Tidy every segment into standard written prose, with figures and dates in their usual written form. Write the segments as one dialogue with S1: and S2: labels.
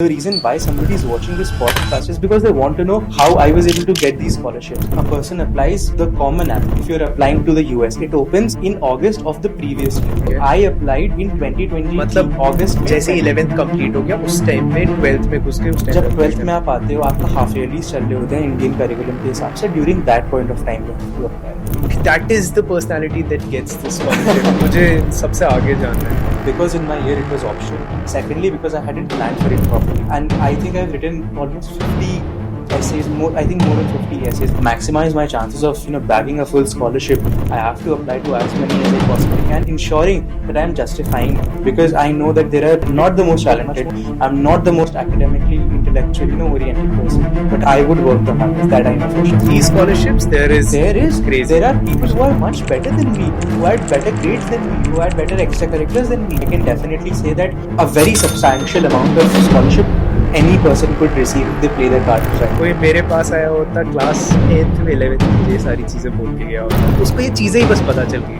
S1: The reason why somebody is watching this podcast is because they want to know how I was able to get these scholarships. A person applies the Common App. If you're applying to the US, it opens in August of the previous year.
S2: Okay.
S1: I applied in 2020
S2: मतलब
S1: August में.
S2: जैसे 11th complete हो गया उस time में 12th में घुस के उस टाइम
S1: जब 12th में आप आते हो, आपका हाफ ईयरली चल रहे होते हैं इंडियन करिकुलम के हिसाब से. During that point of time to apply.
S2: That is the personality that gets the scholarship. मुझे सबसे आगे जाना है.
S1: Because in my year it was optional. Secondly, because I hadn't planned for it properly. And I think I've written almost 50 essays, more than 50 essays. Maximize my chances of bagging a full scholarship. I have to apply to as many as I possibly can, ensuring that I am justifying it. Because I know that there are not the most talented. I'm not the most academically, intellectually oriented person. But I would work the hardest. That I know for sure.
S2: These scholarships, there is
S1: crazy. There are people who are much better than me, who had better grades than me, who had better extracurriculars than me. I can definitely say that a very substantial amount of scholarship any person could receive if they play their cards right.
S2: कोई मेरे पास आया होता class 8th में 11th में ये सारी चीजें बोल के गया होता, उसको ये चीजें ही बस पता चल गई.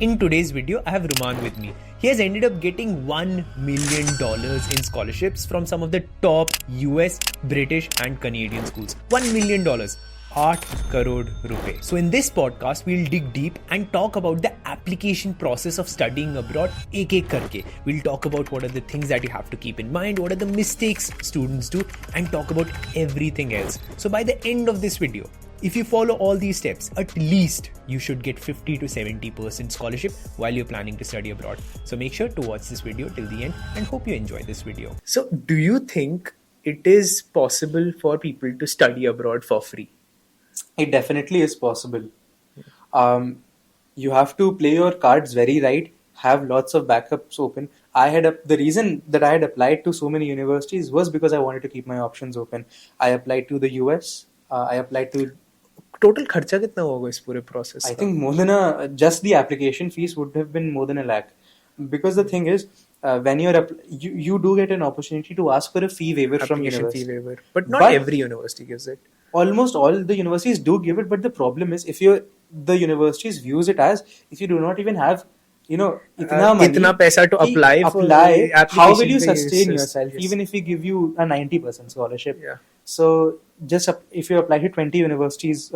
S2: In today's video, I have Ruman with me. He has ended up getting $1 million in scholarships from some of the top US, British and Canadian schools. $1 million. 8 crore रुपए. So in this podcast, we'll dig deep and talk about the application process of studying abroad एक एक करके. We'll talk about what are the things that you have to keep in mind, what are the mistakes students do, and talk about everything else. So by the end of this video, if you follow all these steps, at least you should get 50 to 70% scholarship while you're planning to study abroad. So make sure to watch this video till the end and hope you enjoy this video. So do you think it is possible for people to study abroad for free?
S1: It definitely is possible. You have to play your cards very right, have lots of backups open. The reason that I had applied to so many universities was because I wanted to keep my options open. I applied to the US. I applied to...
S2: Total खर्चा कितना होगा इस पूरे process?
S1: I think more than just the application fees would have been more than $1 lakh. Because the thing is, when you do get an opportunity to ask for a fee waiver from university.
S2: Fee waiver. But not every university gives it.
S1: Almost all the universities do give it, but the problem is the universities views it as if you do not even have
S2: itna paisa to apply for
S1: how will you sustain yourself? Yes. Even if we give you a 90% scholarship.
S2: Yeah.
S1: So just if you apply to 20 universities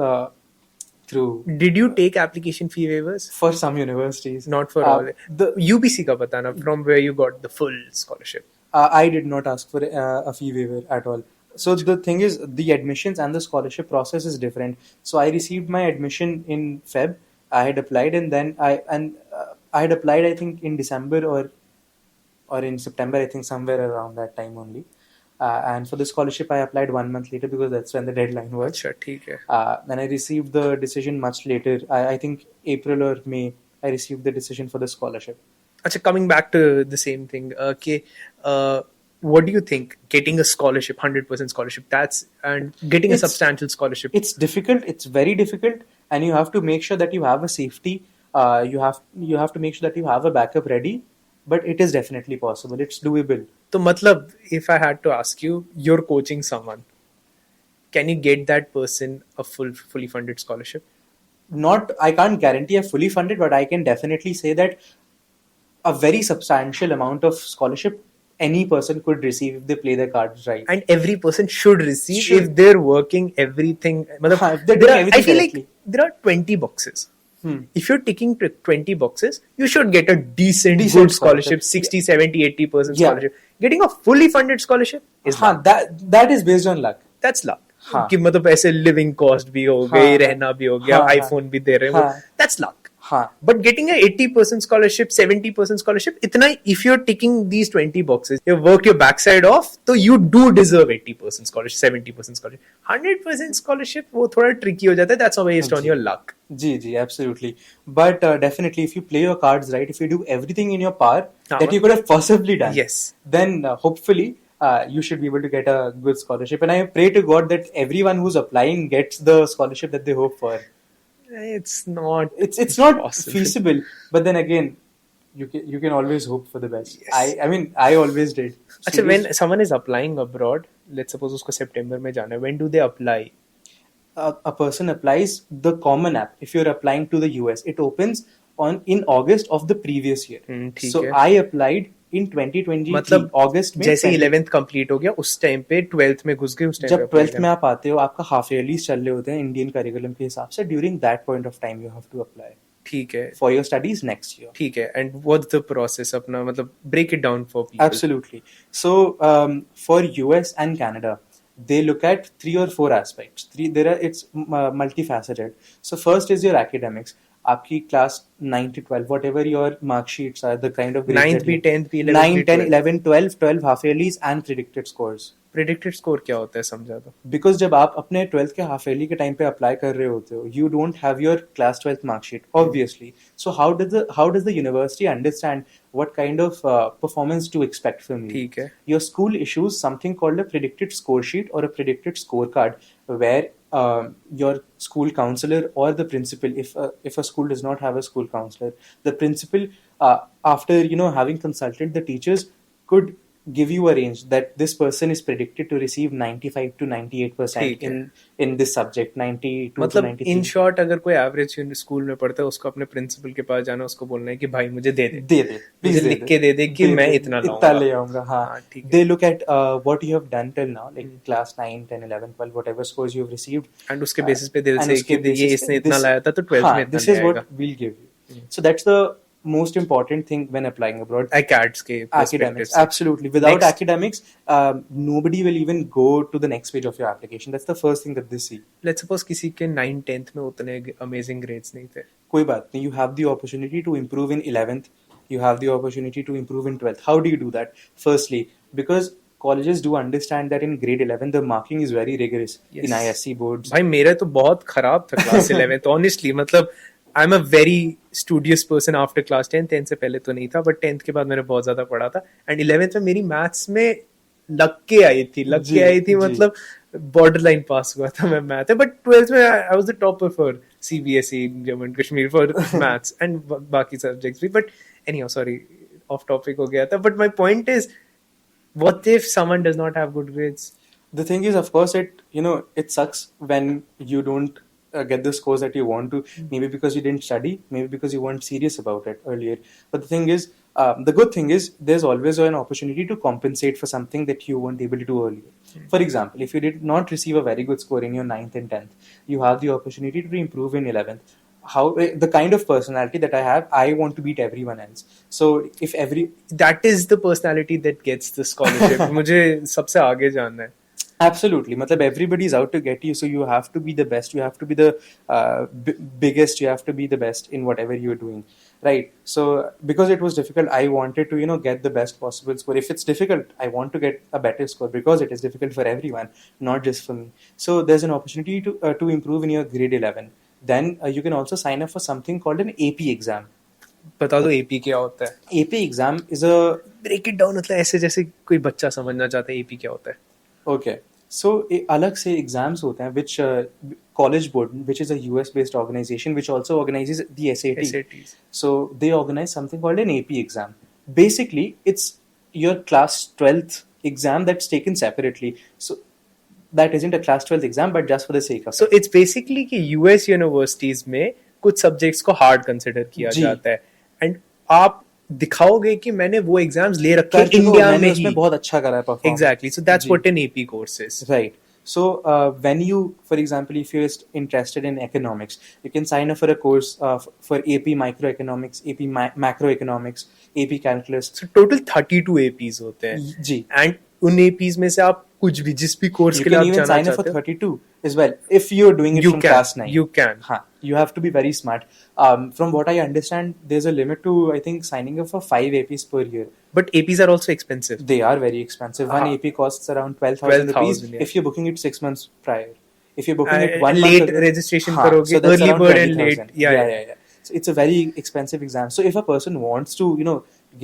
S1: through.
S2: Did you take application fee waivers?
S1: For some universities.
S2: Not for all. The UBC ka batana, from where you got the full scholarship.
S1: I did not ask for a fee waiver at all. So the thing is, the admissions and the scholarship process is different. So I received my admission in Feb. I had applied, and then I had applied, I think, in December or in September, I think somewhere around that time only. And for the scholarship, I applied 1 month later because that's when the deadline was.
S2: Achha, theek hai.
S1: And I received the decision much later. I think April or May, I received the decision for the scholarship.
S2: Achha, coming back to the same thing. What do you think? Getting a scholarship, 100% scholarship, getting a substantial scholarship.
S1: It's difficult. It's very difficult, and you have to make sure that you have a safety. You have to make sure that you have a backup ready. But it is definitely possible. It's doable.
S2: So, matlab, if I had to ask you, you're coaching someone. Can you get that person a fully funded scholarship?
S1: I can't guarantee a fully funded, but I can definitely say that a very substantial amount of scholarship any person could receive if they play their cards right.
S2: And every person should receive if they're working everything. I feel like there are 20 boxes. If you're ticking 20 boxes, you should get a decent good scholarship, 60, 70, 80% scholarship. Getting a fully funded scholarship is luck.
S1: That is based on luck.
S2: That's luck. कि मतलब ऐसे living cost भी हो गई, रहना भी हो गया, iPhone भी दे रहे हो. That's luck. But getting a 80% scholarship, 70% scholarship, if you're ticking these 20 boxes, you work your backside off, so you do deserve 80% scholarship, 70% scholarship. 100% scholarship, वो थोड़ा tricky हो जाता है. That's based on your luck.
S1: Ji, absolutely. But definitely, if you play your cards right, if you do everything in your power that you could have possibly done,
S2: yes,
S1: then hopefully you should be able to get a good scholarship. And I pray to God that everyone who's applying gets the scholarship that they hope for.
S2: It's not
S1: feasible, but then again, you can always hope for the best. Yes. I always did.
S2: Achha, when someone is applying abroad, let's suppose usko September mein jana, when do they apply?
S1: A person applies the Common App. If you're applying to the US, it opens in August of the previous year. So I applied in 2020
S2: मतलब
S1: अगस्त में
S2: जैसे 11th complete हो गया उस time पे 12th में घुस गए, उस टाइम
S1: जब 12th में आप आते हो आपका हाफ ईयरलीज चल रहे होते हैं इंडियन करिकुलम के हिसाब से. During that point of time you have to apply
S2: ठीक है,
S1: for your studies next year.
S2: ठीक है. एंड व्हाट्स द प्रोसेस अपना, मतलब break it down for people.
S1: Absolutely. So, for US and Canada, they look at 3 or 4 aspects. It's multifaceted. So, first is your academics. आपकी class 9 to 12, whatever your mark sheets are, the kind of grades
S2: 9th
S1: that
S2: भी,
S1: you-
S2: 10th भी, 11th
S1: 9,
S2: भी,
S1: 10,
S2: 12th.
S1: 11, 12, 12 half yearlies and predicted scores.
S2: Predicted score क्या होता है समझा दो.
S1: Because जब आप अपने 12th के हाफ ईयरली के टाइम पे अप्लाई कर रहे होते हो you don't have your class 12th marksheet obviously. So how does the university understand what kind of performance to expect from you?
S2: ठीक है.
S1: Your school issues something called a predicted score sheet or a predicted scorecard where your school counselor or the principal, if a school does not have a school counselor, the principal after having consulted the teachers could give you a range that this person is predicted to receive 95 to 98% in this subject, 92 to
S2: मतलब
S1: 93.
S2: In short अगर कोई average school में पढ़ता है उसको अपने principal के पास जाना, उसको बोलना है कि भाई मुझे दे
S1: दे
S2: मुझे
S1: please
S2: लिख के दे दे कि मैं इतना
S1: ले आऊंगा. हाँ,
S2: ठीक है.
S1: they look at what you have done till now, like class 9, 10, 11, 12, whatever scores you have received,
S2: and उसके बेसिस पे दिल
S1: and
S2: से
S1: उसके
S2: कि ये
S1: basis
S2: इसने
S1: पे
S2: इतना लाया था तो 12th में इतना
S1: this is
S2: ले
S1: what
S2: आएगा.
S1: we'll give you. So that's the most important thing when applying abroad.
S2: academics के
S1: Academics, absolutely. Without
S2: Next.
S1: academics, nobody will even go to the next page of your application. That's the first thing that they see.
S2: Let's suppose किसी के 9 10th में उतने amazing grades नहीं थे.
S1: कोई बात नहीं. You have the opportunity to improve in 11th. You have the opportunity to improve in 12th. How do you do that? Firstly, because colleges do understand that in grade 11 the marking is very rigorous.
S2: Yes.
S1: In ISC boards.
S2: भाई मेरा तो बहुत खराब था class 11th honestly. मतलब I am a very studious person after class 10. 10 से पहले तो नहीं था, बट 10th के बाद मैंने बहुत ज्यादा पढ़ा था. एंड 11th में मेरी मैथ्स में लग के आई थी
S1: जी.
S2: मतलब बॉर्डर लाइन पास हुआ था मैं मैथ है. बट 12th में I was the topper for CBSE Jammu and Kashmir for maths and बाकी सब्जेक्ट्स भी. But anyhow sorry of topic हो गया था. But my point is what if someone does not have good grades.
S1: The thing is, of course, it sucks when you don't get the scores that you want to. Maybe because you didn't study, maybe because you weren't serious about it earlier. But the thing is, the good thing is, there's always an opportunity to compensate for something that you weren't able to do earlier. For example, if you did not receive a very good score in your 9th and 10th, you have the opportunity to improve in 11th. The kind of personality that I have, I want to beat everyone else. So if
S2: that is the personality that gets the scholarship. मुझे सबसे आगे जानना है.
S1: Absolutely. Matlab, everybody's out to get you, so you have to be the best. You have to be the biggest. You have to be the best in whatever you're doing, right? So, because it was difficult, I wanted to, get the best possible score. If it's difficult, I want to get a better score because it is difficult for everyone, not just for me. So, there's an opportunity to improve in your grade 11. Then you can also sign up for something called an AP exam.
S2: बता दो AP क्या होता है.
S1: AP exam is a
S2: break it down. मतलब ऐसे जैसे कोई बच्चा समझना चाहता है AP क्या होता है.
S1: Okay, so अलग से exams होते हैं which College Board, which is a US based organization which also organizes the SATs. So they organize something called an AP exam. Basically, it's your class 12th exam that's taken separately. So that isn't a class 12th exam, but just for the sake of
S2: So it's basically कि US universities में कुछ subjects को hard consider किया जाता है. And आप दिखाओगे कि मैंने वो एग्जाम्स ले रखे हैं इंडिया में ही.
S1: बहुत अच्छा करा है perform.
S2: Exactly. So that's what an AP course is.
S1: Right. So when you, for example, if you're interested in economics, you can sign up for a course for AP microeconomics, AP macroeconomics, AP calculus.
S2: So total 32 APs होते हैं.
S1: जी.
S2: And उन APs में से आप कुछ भी जिस भी कोर्स के लिए आप जाना चाहते हो.
S1: You can even sign up for 32 as well if you're doing it from class 9.
S2: You can.
S1: हाँ. You have to be very smart. From what I understand, there's a limit to, I think, signing up for 5 APs per year.
S2: But APs are also expensive.
S1: They are very expensive. One AP costs around 12,000 rupees if you're booking it 6 months prior. If you're booking it 1
S2: late
S1: month,
S2: registration करोगे,
S1: so that's
S2: early
S1: around
S2: bird and
S1: 20,000.
S2: late. Yeah.
S1: So it's a very expensive exam. So if a person wants to,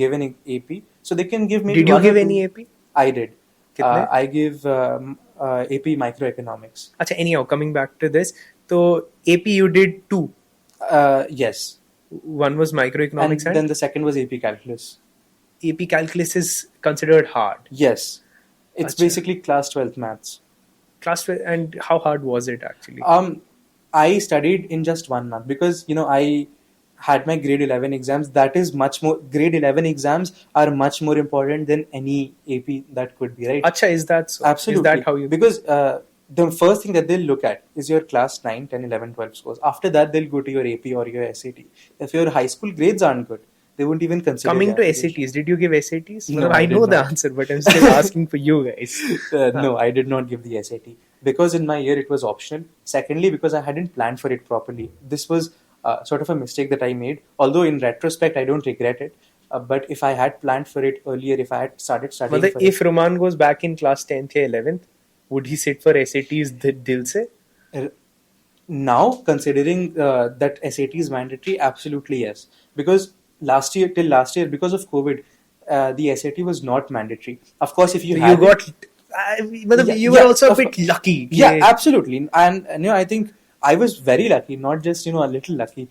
S1: give an AP, so they can give maybe.
S2: Did you give any AP?
S1: I did. I give AP microeconomics.
S2: अच्छा, anyhow, coming back to this, so AP you did 2.
S1: Yes.
S2: One was microeconomics
S1: and then the second was AP calculus.
S2: AP calculus is considered hard.
S1: Yes. It's basically class 12th maths.
S2: Class 12, and how hard was it actually?
S1: I studied in just 1 month because, I had my grade 11 exams. That is much more, grade 11 exams are much more important than any AP that could be, right?
S2: Acha, is that so?
S1: Absolutely.
S2: Is that how you?
S1: Because the first thing that they'll look at is your class 9, 10, 11, 12 scores. After that, they'll go to your AP or your SAT. If your high school grades aren't good, they won't even consider
S2: Coming
S1: the
S2: to
S1: application.
S2: SATs, did you give SATs?
S1: No,
S2: I
S1: I did
S2: know the
S1: not.
S2: answer, but I'm still asking for you guys.
S1: No, I did not give the SAT because in my year it was optional. Secondly, because I hadn't planned for it properly. This was sort of a mistake that I made. Although in retrospect, I don't regret it. But if I had planned for it earlier, if I had started studying
S2: But
S1: for
S2: if Roman goes back in class 10th or 11th, would he sit for SATs dil se?
S1: it, now considering that SAT is mandatory, absolutely yes. Because till last year, because of COVID, the SAT was not mandatory. Of course, if you
S2: You
S1: had it-
S2: got. You were also a
S1: of
S2: bit
S1: course.
S2: lucky.
S1: Yeah, absolutely. And I think I was very lucky, not just a little lucky.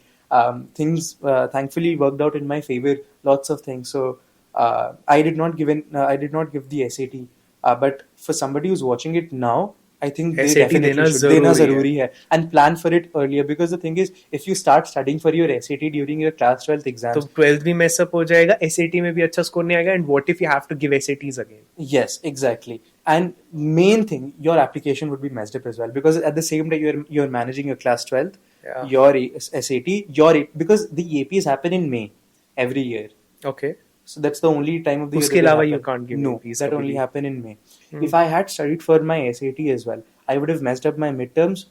S1: Things thankfully worked out in my favor. Lots of things. So I did not give the SAT. But for somebody who's watching it now, I think they
S2: SAT
S1: definitely
S2: देना
S1: should. देना
S2: जरूरी है.
S1: जरूरी है. And plan for it earlier, because the thing is, if you start studying for your SAT during your class 12th
S2: तो
S1: exams,
S2: 12th भी mess up हो जाएगा, SAT में भी अच्छा score नहीं आएगा, and what if you have to give SATs again?
S1: yes, exactly. And main thing, your application would be messed up as well, because at the same time you're managing your class 12th,
S2: Yeah.
S1: your SAT, because the APs happen in May every year.
S2: Okay.
S1: So that's the only time of the year.
S2: उसके
S1: that they
S2: अलावा
S1: happen.
S2: you can't give
S1: No,
S2: APs
S1: that
S2: कभी
S1: only
S2: भी.
S1: happen in May. If I had studied for my SAT as well, I would have messed up my midterms,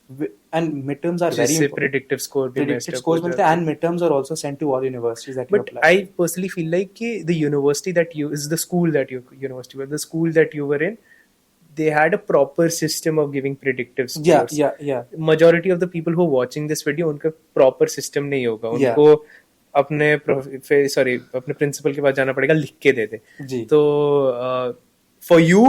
S1: and midterms are very
S2: जिससे
S1: important.
S2: predictive score भी messed
S1: Predicted
S2: up
S1: scores
S2: हो
S1: मिलते
S2: जाते
S1: हैं,
S2: हैं.
S1: and midterms are also sent to all universities that you
S2: But
S1: apply.
S2: I personally feel like कि the university that you is the school that you university, but the school that you were in, they had a proper system of giving predictive scores.
S1: Yeah.
S2: Majority of the people who are watching this video, उनका proper system नहीं होगा.
S1: Yeah.
S2: उनको अपने अपने principal के पास जाना पड़ेगा, लिख के दे दे.
S1: जी.
S2: तो for you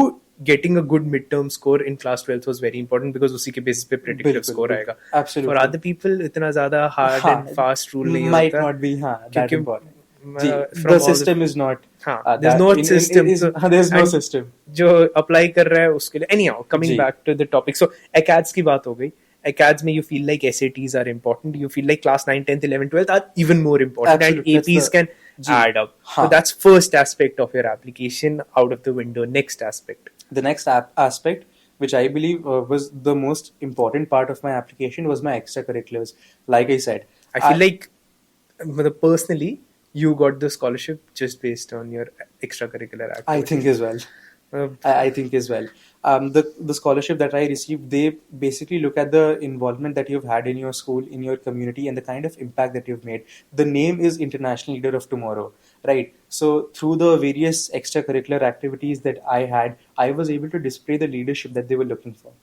S2: getting a good midterm score in class 12th was very important because उसी के basis पे predictive
S1: बिल्कुल,
S2: score
S1: बिल्कुल.
S2: आएगा.
S1: Absolutely.
S2: For other people इतना ज़्यादा hard
S1: हाँ,
S2: and fast rule नहीं
S1: might
S2: होता.
S1: not be that
S2: क्योंकि,
S1: important.
S2: uh,
S1: ji,
S2: from
S1: the
S2: all the-
S1: system is not.
S2: हाँ,
S1: that-
S2: there's no
S1: in-
S2: system.
S1: is-
S2: So-
S1: there's no
S2: and
S1: system.
S2: जो apply कर रहा है उसके लिए. Anyhow, coming
S1: ji.
S2: back to the topic. So ACADS की बात हो गई. ACADS में you feel like SATs are important. You feel like class 9, 10th, 11, 12th are even more important.
S1: Absolutely.
S2: And APs
S1: That's
S2: can
S1: ji.
S2: add up. So
S1: हाँ.
S2: that's first aspect of your application out of the window. Next aspect.
S1: The next aspect, which I believe was the most important part of my application, was my extracurriculars. Like I said,
S2: I feel like personally you got the scholarship just based on your extracurricular activity.
S1: I think as well. I think as well. The scholarship that I received, they basically look at the involvement that you've had in your school, in your community, and the kind of impact that you've made. The name is International Leader of Tomorrow, right? So through the various extracurricular activities that I had, I was able to display the leadership that they were looking for.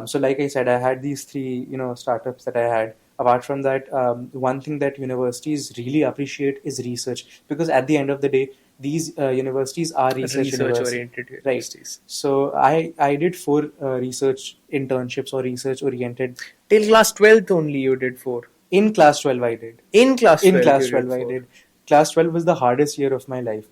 S1: So like I said, I had these three, startups that I had. Apart from that, one thing that universities really appreciate is research, because at the end of the day, these universities are research
S2: Research-oriented
S1: Right.
S2: universities.
S1: So I did 4 research internships or research oriented.
S2: Till class 12th only you did 4.
S1: In class 12 I did.
S2: In class 12
S1: In class
S2: you
S1: 12 I
S2: 4.
S1: did. Class 12 was the hardest year of my life.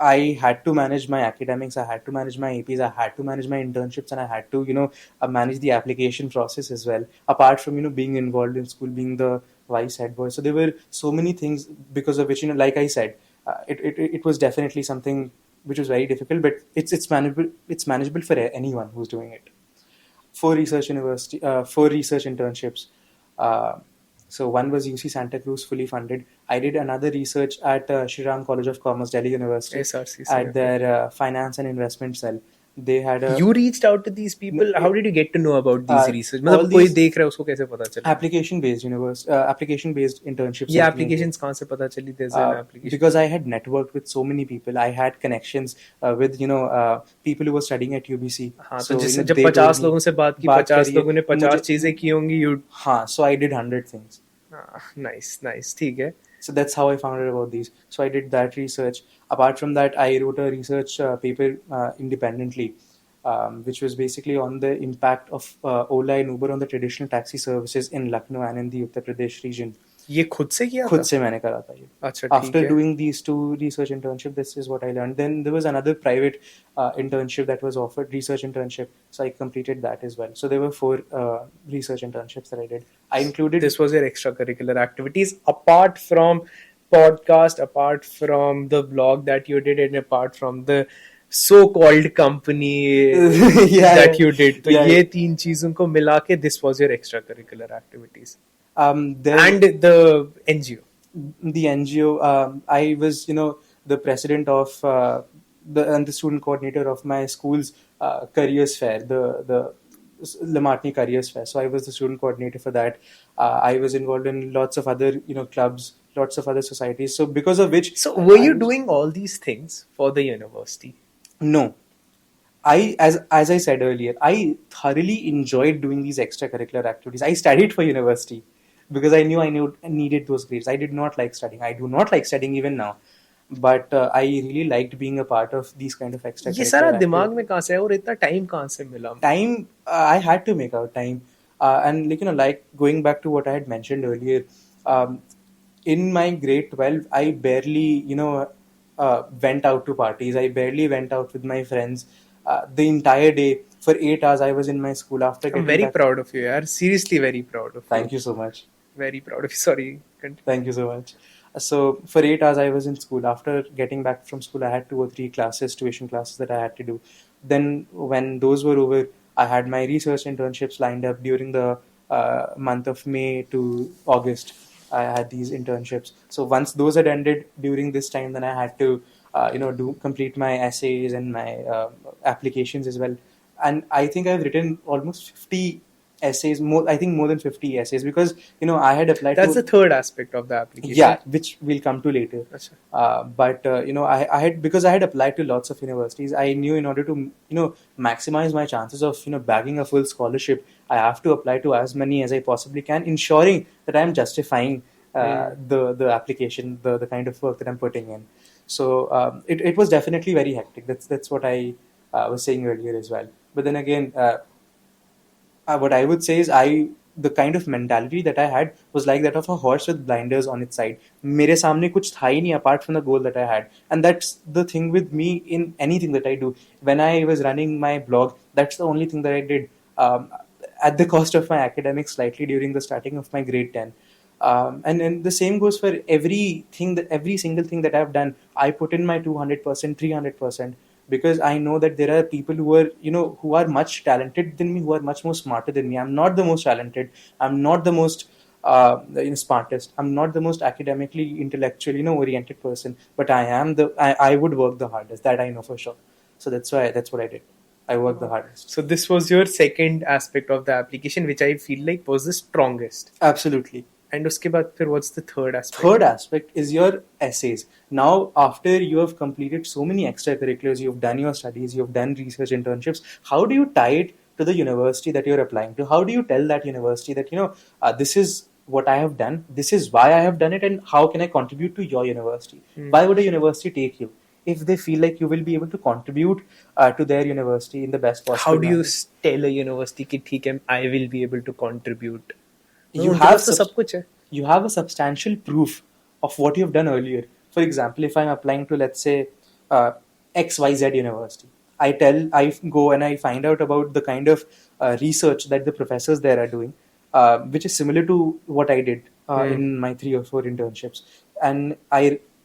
S1: I had to manage my academics, I had to manage my APs, I had to manage my internships, and I had to, manage the application process as well. Apart from, being involved in school, being the vice head boy. So there were so many things because of which, like I said, it was definitely something which was very difficult, but it's manageable. It's manageable for anyone who's doing it. 4 research internships. So one was UC Santa Cruz, fully funded. I did another research at Shri Ram College of Commerce, Delhi University,
S2: SRC.
S1: at their finance and investment cell. They had a
S2: You reached out to these people. How did you get to know about these research?
S1: all
S2: मतलब कोई
S1: these-
S2: देख रहा है उसको कैसे पता चला?
S1: application-based internships.
S2: ये
S1: that we
S2: applications कहाँ से पता चली? There's an application.
S1: because I had networked with so many people. I had connections with people who were studying at UBC.
S2: हाँ,
S1: So,
S2: तो जिससे
S1: they
S2: जब
S1: told
S2: 50
S1: me-
S2: लोगों से बात की,
S1: बात
S2: 50
S1: करिए,
S2: लोगों ने 50
S1: मुझे-
S2: चीजें की होंगी. You
S1: हाँ, so I did 100 things.
S2: nice, ठीक है.
S1: So that's how I found out about these. So I did that research. Apart from that, I wrote a research paper independently, which was basically on the impact of Ola and Uber on the traditional taxi services in Lucknow and in the Uttar Pradesh region.
S2: ये खुद से किया
S1: खुद
S2: था?
S1: से मैंने करा था ये.
S2: अच्छा, ठीक
S1: After
S2: है.
S1: doing these 2 research internships, this is what I learned. Then there was another private internship that was offered, research internship. So I completed that as well. So there were 4 research internships that I did. I included.
S2: This was your extracurricular activities apart from podcast, apart from the blog that you did, and apart from the so-called company
S1: Yeah,
S2: that you did. तो
S1: yeah.
S2: ये 3 चीजों को मिला के this was your extracurricular activities
S1: There,
S2: and the NGO.
S1: the NGO. I was, the president of the student coordinator of my school's careers fair, the Lamartine Careers Fair. So I was the student coordinator for that. I was involved in lots of other, clubs, lots of other societies. So because of which,
S2: So were you
S1: I was-
S2: doing all these things for the university?
S1: No. As I said earlier, I thoroughly enjoyed doing these extracurricular activities. I studied for university because I knew I needed those grades. I did not like studying. I do not like studying even now. But I really liked being a part of these kind of extracurricular
S2: ये सारा
S1: activities.
S2: दिमाग में कहाँ से है और इतना time कहाँ से मिला?
S1: Time, I had to make out time. And like going back to what I had mentioned earlier, in my grade 12, I barely, went out to parties. I barely went out with my friends. The entire day, for 8 hours, I was in my school after
S2: I'm
S1: getting
S2: very
S1: back.
S2: proud of you, yaar. Seriously, very proud of you.
S1: Thank you so much.
S2: Very proud of you. Sorry. Continue.
S1: Thank you so much. So for 8 hours, I was in school. After getting back from school, I had 2 or 3 classes, tuition classes that I had to do. Then when those were over, I had my research internships lined up during the month of May to August. I had these internships. So once those had ended during this time, then I had to, complete my essays and my applications as well. And I think I've written almost 50 essays, more than 50 essays, because I had applied.
S2: That's
S1: to,
S2: the third aspect of the application.
S1: yeah, which we'll come to later.
S2: Achha.
S1: But I had, because I had applied to lots of universities, I knew in order to maximize my chances of bagging a full scholarship, I have to apply to as many as I possibly can, ensuring that I am justifying the application, the kind of work that I'm putting in. So it was definitely very hectic. That's what I was saying earlier as well. But then again, what I would say is the kind of mentality that I had was like that of a horse with blinders on its side. मेरे सामने कुछ था ही नहीं apart from the goal that I had. And that's the thing with me in anything that I do. When I was running my blog, that's the only thing that I did at the cost of my academics slightly during the starting of my grade 10. And the same goes for every single thing that I've done. I put in my 200%, 300%. Because I know that there are people who are, who are much talented than me, who are much more smarter than me. I'm not the most talented. I'm not the most smartest. I'm not the most academically, intellectually, oriented person. But I would work the hardest. That I know for sure. So that's what I did. I worked the hardest.
S2: So this was your second aspect of the application, which I feel like was the strongest.
S1: Absolutely.
S2: And उसके बाद फिर what's the third aspect?
S1: Third aspect is your essays. Now, after you have completed so many extracurriculars, you've done your studies, you've done research internships, how do you tie it to the university that you're applying to? How do you tell that university that, this is what I have done, this is why I have done it, and how can I contribute to your university? Why would a university take you? If they feel like you will be able to contribute to their university in the best possible
S2: How do you
S1: manner.
S2: tell a university कि ठीक है, I will be able to contribute?
S1: You
S2: उनके
S1: have
S2: पास तो सब कुछ है.
S1: you have a substantial proof of what you've done earlier. For example, if I'm applying to, let's say, XYZ university, I go and I find out about the kind of research that the professors there are doing, which is similar to what I did in my 3 or 4 internships. And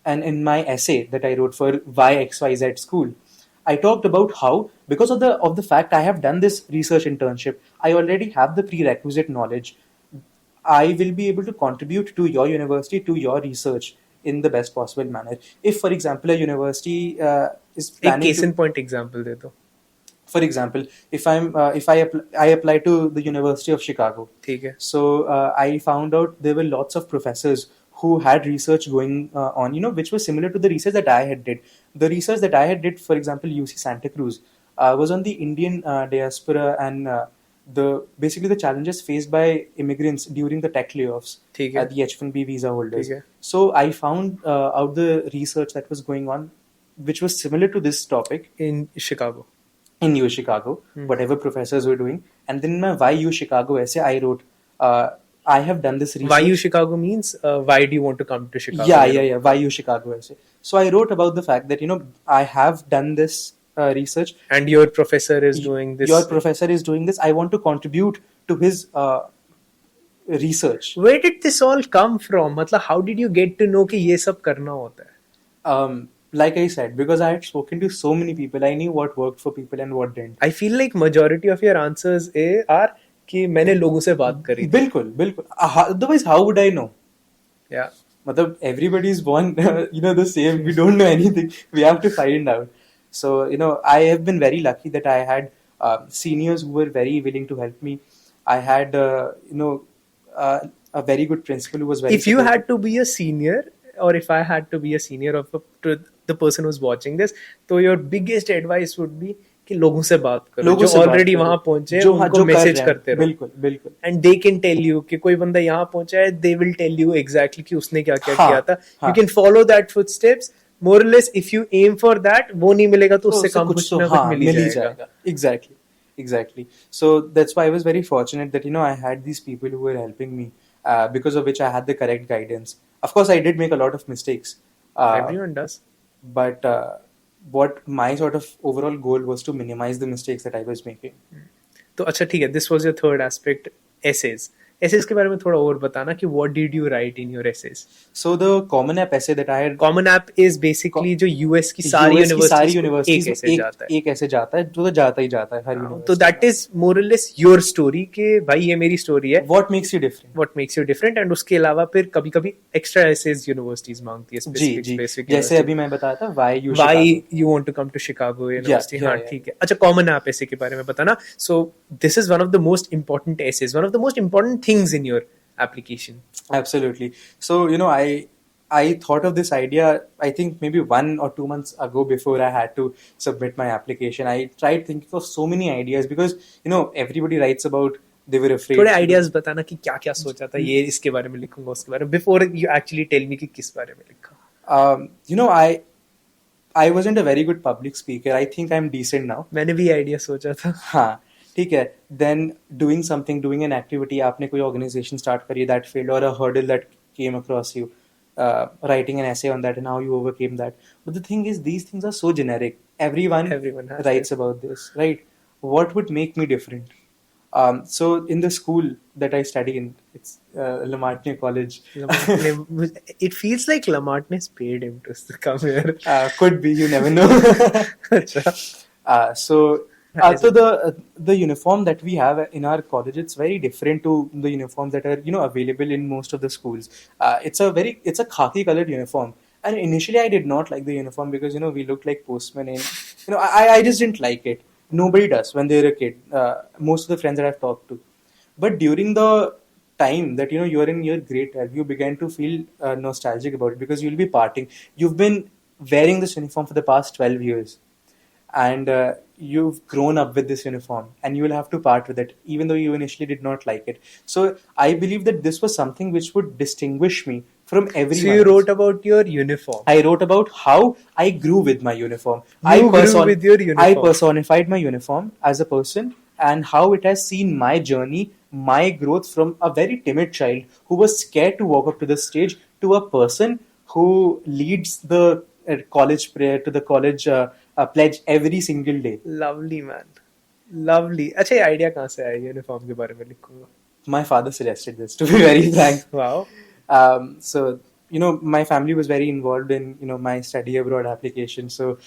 S1: in my essay that I wrote for Why XYZ School, I talked about how, because of the fact I have done this research internship, I already have the prerequisite knowledge. I will be able to contribute to your university, to your research in the best possible manner. If, for example, a university is
S2: एक
S1: planning
S2: case
S1: to,
S2: in point example दे दो.
S1: for example, if I apply to the University of Chicago,
S2: ठीक है.
S1: so I found out there were lots of professors who had research going on, which was similar to the research that I had did. The research that I had did, for example, UC Santa Cruz, was on the Indian diaspora and basically the challenges faced by immigrants during the tech layoffs,
S2: ठीक है.
S1: the H-1B visa holders.
S2: ठीक है.
S1: So I found out the research that was going on, which was similar to this topic
S2: In Chicago.
S1: in U Chicago, whatever professors were doing. And then in my Why U Chicago essay, I wrote, I have done this research.
S2: Why you Chicago means why do you want to come to Chicago?
S1: Yeah. Why you Chicago essay? So I wrote about the fact that I have done this research.
S2: And your professor is doing this.
S1: Your professor is doing this. I want to contribute to his research.
S2: Where did this all come from? मतलब how did you get to know कि ये सब करना होता है?
S1: Like I said, because I had spoken to so many people, I knew what worked for people and what didn't.
S2: I feel like majority of your answers are कि मैंने लोगों से बात करी.
S1: बिल्कुल. Otherwise, how would I know?
S2: Yeah.
S1: मतलब everybody is born, the same. We don't know anything. We have to find out. So, I have been very lucky that I had seniors who were very willing to help me. I had, a very good principal who was very.
S2: If you had to be a senior, or if I had to be a senior to the person who's watching this, तो your biggest advice would be कि लोगों से बात करो जो already वहां पहुंचे हैं, उनको मैसेज करते रहो.
S1: बिल्कुल.
S2: And they can tell you कि कोई बंदा यहाँ पहुंचा है, they will tell you exactly कि उसने क्या क्या किया था. You can follow that footsteps. More or less, if you aim for that, वो नहीं मिलेगा तो उससे कम कुछ ना कुछ मिल ही जाएगा.
S1: Exactly. So that's why I was very fortunate that I had these people who were helping me, because of which I had the correct guidance. Of course, I did make a lot of mistakes.
S2: Everyone does.
S1: But what my sort of overall goal was to minimize the mistakes that I was making.
S2: तो अच्छा ठीक है, this was your third aspect, essays. Essays के बारे में थोड़ा और बताना कि what did you write in your essays?
S1: So the Common App essay that I had.
S2: Common App is basically जो US की सारी यूनिवर्सिटीज
S1: एक ऐसे जाता है जो तो जाता ही जाता है हर यूनिवर्सिटी.
S2: तो that is more or less your story कि भाई ये मेरी story है.
S1: What makes you different?
S2: And उसके अलावा फिर कभी-कभी extra essays यूनिवर्सिटीज मांगती है specific.
S1: जैसे अभी मैं बताया था why
S2: you want to come to Chicago University. हाँ ठीक है. अच्छा Common App essay के बारे में बताना. So this is one of the most important essays, one of the most important things in your application.
S1: Absolutely. So I thought of this idea, I think maybe 1 or 2 months ago before I had to submit my application. I tried thinking of so many ideas because everybody writes about they were afraid.
S2: थोड़े ideas बताना कि क्या सोचा था, ये इसके बारे में लिखूंगा उसके बारे में, before you actually tell me कि किस बारे में लिखा.
S1: I wasn't a very good public speaker. I think I'm decent now.
S2: मैंने भी idea सोचा था.
S1: हाँ ठीक है. Then doing an activity, आपने कोई organization start करी, that failed, or a hurdle that came across you, writing an essay on that and how you overcame that. But the thing is, these things are so generic. Everyone writes about this, right? What would make me different? So in the school that I study in, it's Le Martinet College.
S2: It feels like Le Martinet's paid him to come here.
S1: Could be, you never know. So the uniform that we have in our college, it's very different to the uniforms that are available in most of the schools. It's a khaki colored uniform, and initially I did not like the uniform because we looked like postmen, and I just didn't like it. Nobody does when they're a kid. Most of the friends that I've talked to, but during the time that you're in your grade 12, you began to feel nostalgic about it because you'll be parting. You've been wearing this uniform for the past 12 years. And you've grown up with this uniform and you will have to part with it, even though you initially did not like it. So I believe that this was something which would distinguish me from everyone.
S2: So you wrote about your uniform.
S1: I wrote about how I grew with my uniform.
S2: Grew with your uniform.
S1: I personified my uniform as a person and how it has seen my journey, my growth from a very timid child who was scared to walk up to the stage to a person who leads the college prayer to the college pledge every single day.
S2: Lovely, man. Lovely. अच्छा, ये idea कहाँ से आया uniform के बारे में लिखूंगा?
S1: My father suggested this, to be very frank.
S2: Wow.
S1: So my family was very involved in my study abroad application. So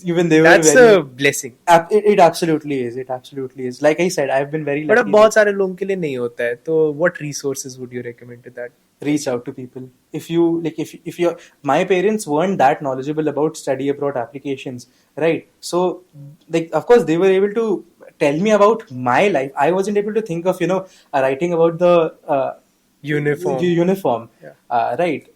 S1: even they were.
S2: That's a blessing.
S1: It absolutely is. It absolutely is. Like I said, I've been very lucky.
S2: But अब बहुत सारे लोगों के लिए नहीं होता है. तो what resources would you recommend to that?
S1: Reach out to people. If you're, my parents weren't that knowledgeable about study abroad applications, right? So of course they were able to tell me about my life. I wasn't able to think of writing about the uniform. Yeah. Right.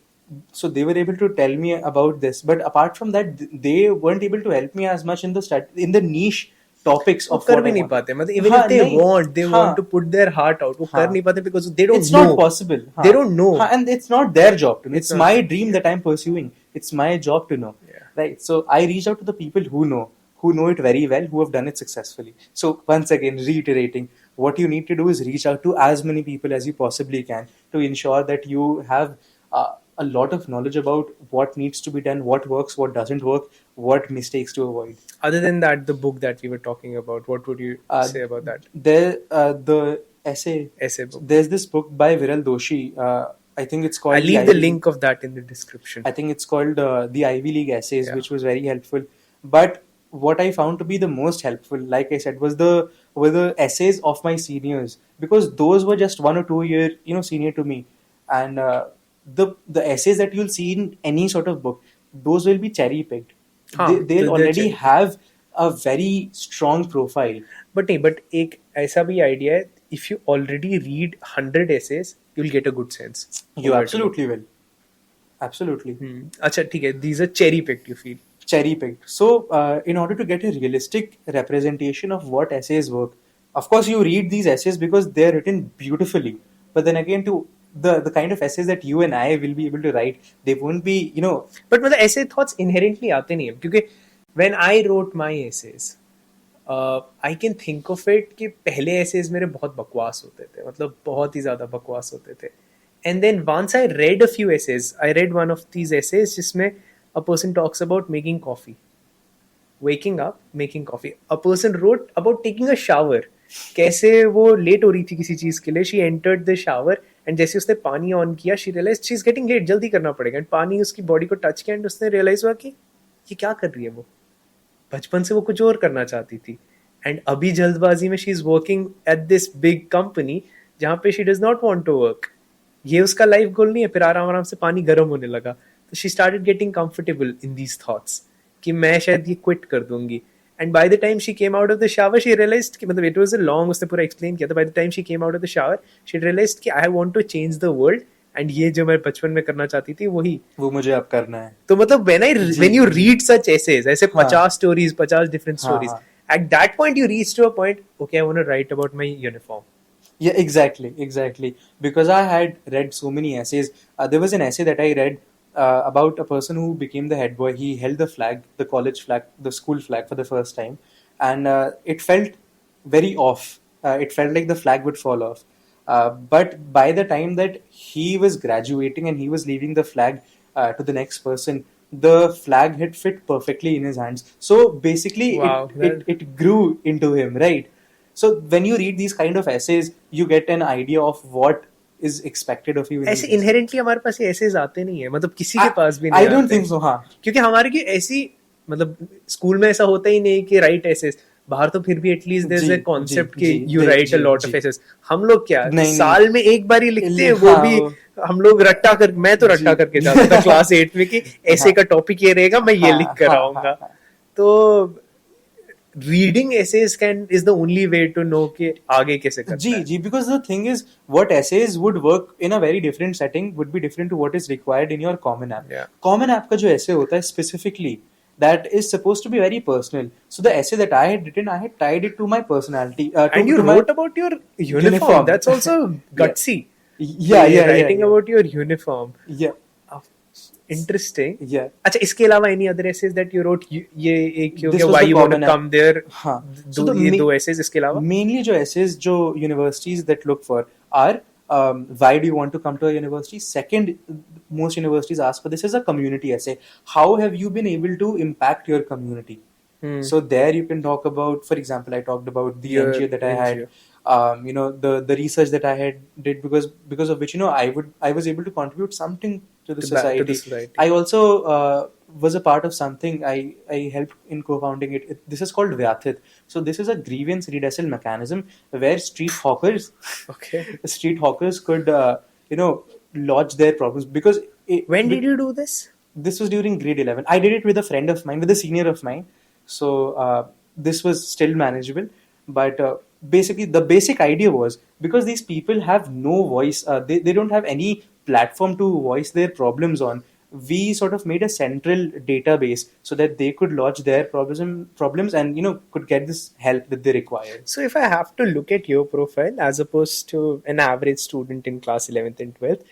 S1: So they were able to tell me about this, but apart from that, they weren't able to help me as much in the niche topics of
S2: what I नहीं पाते. मतलब even if they want to put their heart out, वो कर नहीं पाते because they don't know.
S1: It's not possible.
S2: They don't know.
S1: And it's not their job to know. It's my dream that I'm pursuing. It's my job to know.
S2: Yeah.
S1: Right. So I reached out to the people who know it very well, who have done it successfully. So once again, reiterating, what you need to do is reach out to as many people as you possibly can to ensure that you have a lot of knowledge about what needs to be done, what works, what doesn't work, what mistakes to avoid.
S2: Other than that, the book that we were talking about, what would you say about that
S1: The
S2: essay book?
S1: there's this book by Viral Doshi. I think it's called.
S2: I'll leave the link of that in the description.
S1: I think it's called the Ivy League Essays,
S2: Yeah.
S1: which was very helpful. But what I found to be the most helpful, like I said, were the essays of my seniors, because those were just 1 or 2 year senior to me, and the essays that you'll see in any sort of book, those will be cherry picked. They'll
S2: they're
S1: already
S2: cherry-
S1: have a very strong profile.
S2: But एक ऐसा भी idea है, if you already read 100 essays, you'll get a good sense.
S1: You absolutely will. Absolutely.
S2: अच्छा ठीक है, these are cherry picked, you feel?
S1: Cherry picked. So, in order to get a realistic representation of what essays work, of course, you read these essays because they're written beautifully. But then again, to the kind of essays that you and I will be able to write, they won't be,
S2: But मतलब ऐसे thoughts inherently आते नहीं हैं, क्योंकि when I wrote my essays, I can think of it कि पहले essays मेरे बहुत बकवास होते थे, मतलब बहुत ही ज़्यादा बकवास होते थे. And then once I read a few essays, I read one of these essays जिसमें a person talks about making coffee. Waking up, making coffee. A person wrote about taking a shower. कैसे वो late हो रही थी किसी चीज के लिए. She entered the shower and जैसे उसने पानी ऑन किया, she realized she's getting late, जल्दी करना पड़ेगा. And पानी उसकी बॉडी को टच किया and उसने realize हुआ कि ये क्या कर रही है वो. बचपन से वो कुछ और करना चाहती थी. And अभी जल्दबाजी में she is working at this big company जहाँ पे she does not want to work. ये उसका लाइफ गोल नहीं है. फिर आराम आराम से पानी गर्म होने लगा. तो she started getting comfortable in these thoughts कि मैं शायद ये quit कर दूंगी. And by the time she came out of the shower, she realized कि मतलब it was a long, उसने पूरा explain किया था. By the time she came out of the shower, she realized कि I want to change the world. And ये जो मैं बचपन में करना चाहती थी वही
S1: वो मुझे अब करना है.
S2: तो मतलब when you read such essays, ऐसे 50 stories, 50 different stories, at that point you reach to a point, okay, I want to write about my uniform.
S1: Yeah, exactly. Because I had read so many essays. There was an essay that I read about a person who became the head boy. He held the flag, the college flag, the school flag for the first time. And it felt very off. It felt like the flag would fall off. But by the time that he was graduating and he was leaving the flag to the next person, the flag had fit perfectly in his hands. So basically,
S2: Wow,
S1: it grew into him, right? So when you read these kind of essays, you get an idea of what is expected of you.
S2: ऐसे inherently हमारे पास ये essays आते नहीं है, मतलब किसी के पास भी नहीं
S1: I don't
S2: आते.
S1: think so, हाँ.
S2: क्योंकि हमारे की ऐसी मतलब स्कूल में ऐसा होता ही नहीं कि write essays. बाहर तो फिर भी at least there is a concept कि you write a lot of essays. हम लोग क्या साल में एक बार ही लिखते हैं, वो भी हम लोग रट्टा कर, मैं तो रट्टा करके जाता था क्लास 8 में कि ऐसे का टॉपिक ये रहेगा, मैं ये लिख कर आऊंगा. तो reading essays is the only way to know कि आगे कैसे करना है.
S1: जी, because the thing is, what essays would work in a very different setting would be different to what is required in your Common App.
S2: Yeah.
S1: Common App का जो essay होता है specifically, that is supposed to be very personal. So the essay that I had written, I had tied it to my personality.
S2: And you wrote about your uniform. That's also gutsy.
S1: Yeah.
S2: Writing about your uniform.
S1: Yeah.
S2: Interesting.
S1: Yeah.
S2: अच्छा, इसके अलावा any other essays that you wrote? ये एक हो
S1: This
S2: गया,
S1: was
S2: why
S1: the
S2: you want to
S1: Common App.
S2: come there.
S1: हाँ.
S2: ये दो essays इसके अलावा.
S1: Mainly जो essays जो universities that look for are why do you want to come to a university? Second, most universities ask for this is a community essay. How have you been able to impact your community? So there you can talk about, for example, I talked about the NGO that I had, the research that I had did because of which I was able to contribute something to the society. I also was a part of something. I helped in co-founding it. This is called Vyathit. So this is a grievance redressal mechanism where street hawkers could lodge their problems. Because
S2: when did you do this?
S1: This was during grade 11. I did it with a friend of mine, with a senior of mine. So this was still manageable. But basically, the basic idea was, because these people have no voice, they don't have any platform to voice their problems on, we sort of made a central database so that they could lodge their problems and could get this help that they required.
S2: So if I have to look at your profile as opposed to an average student in class 11th and 12th,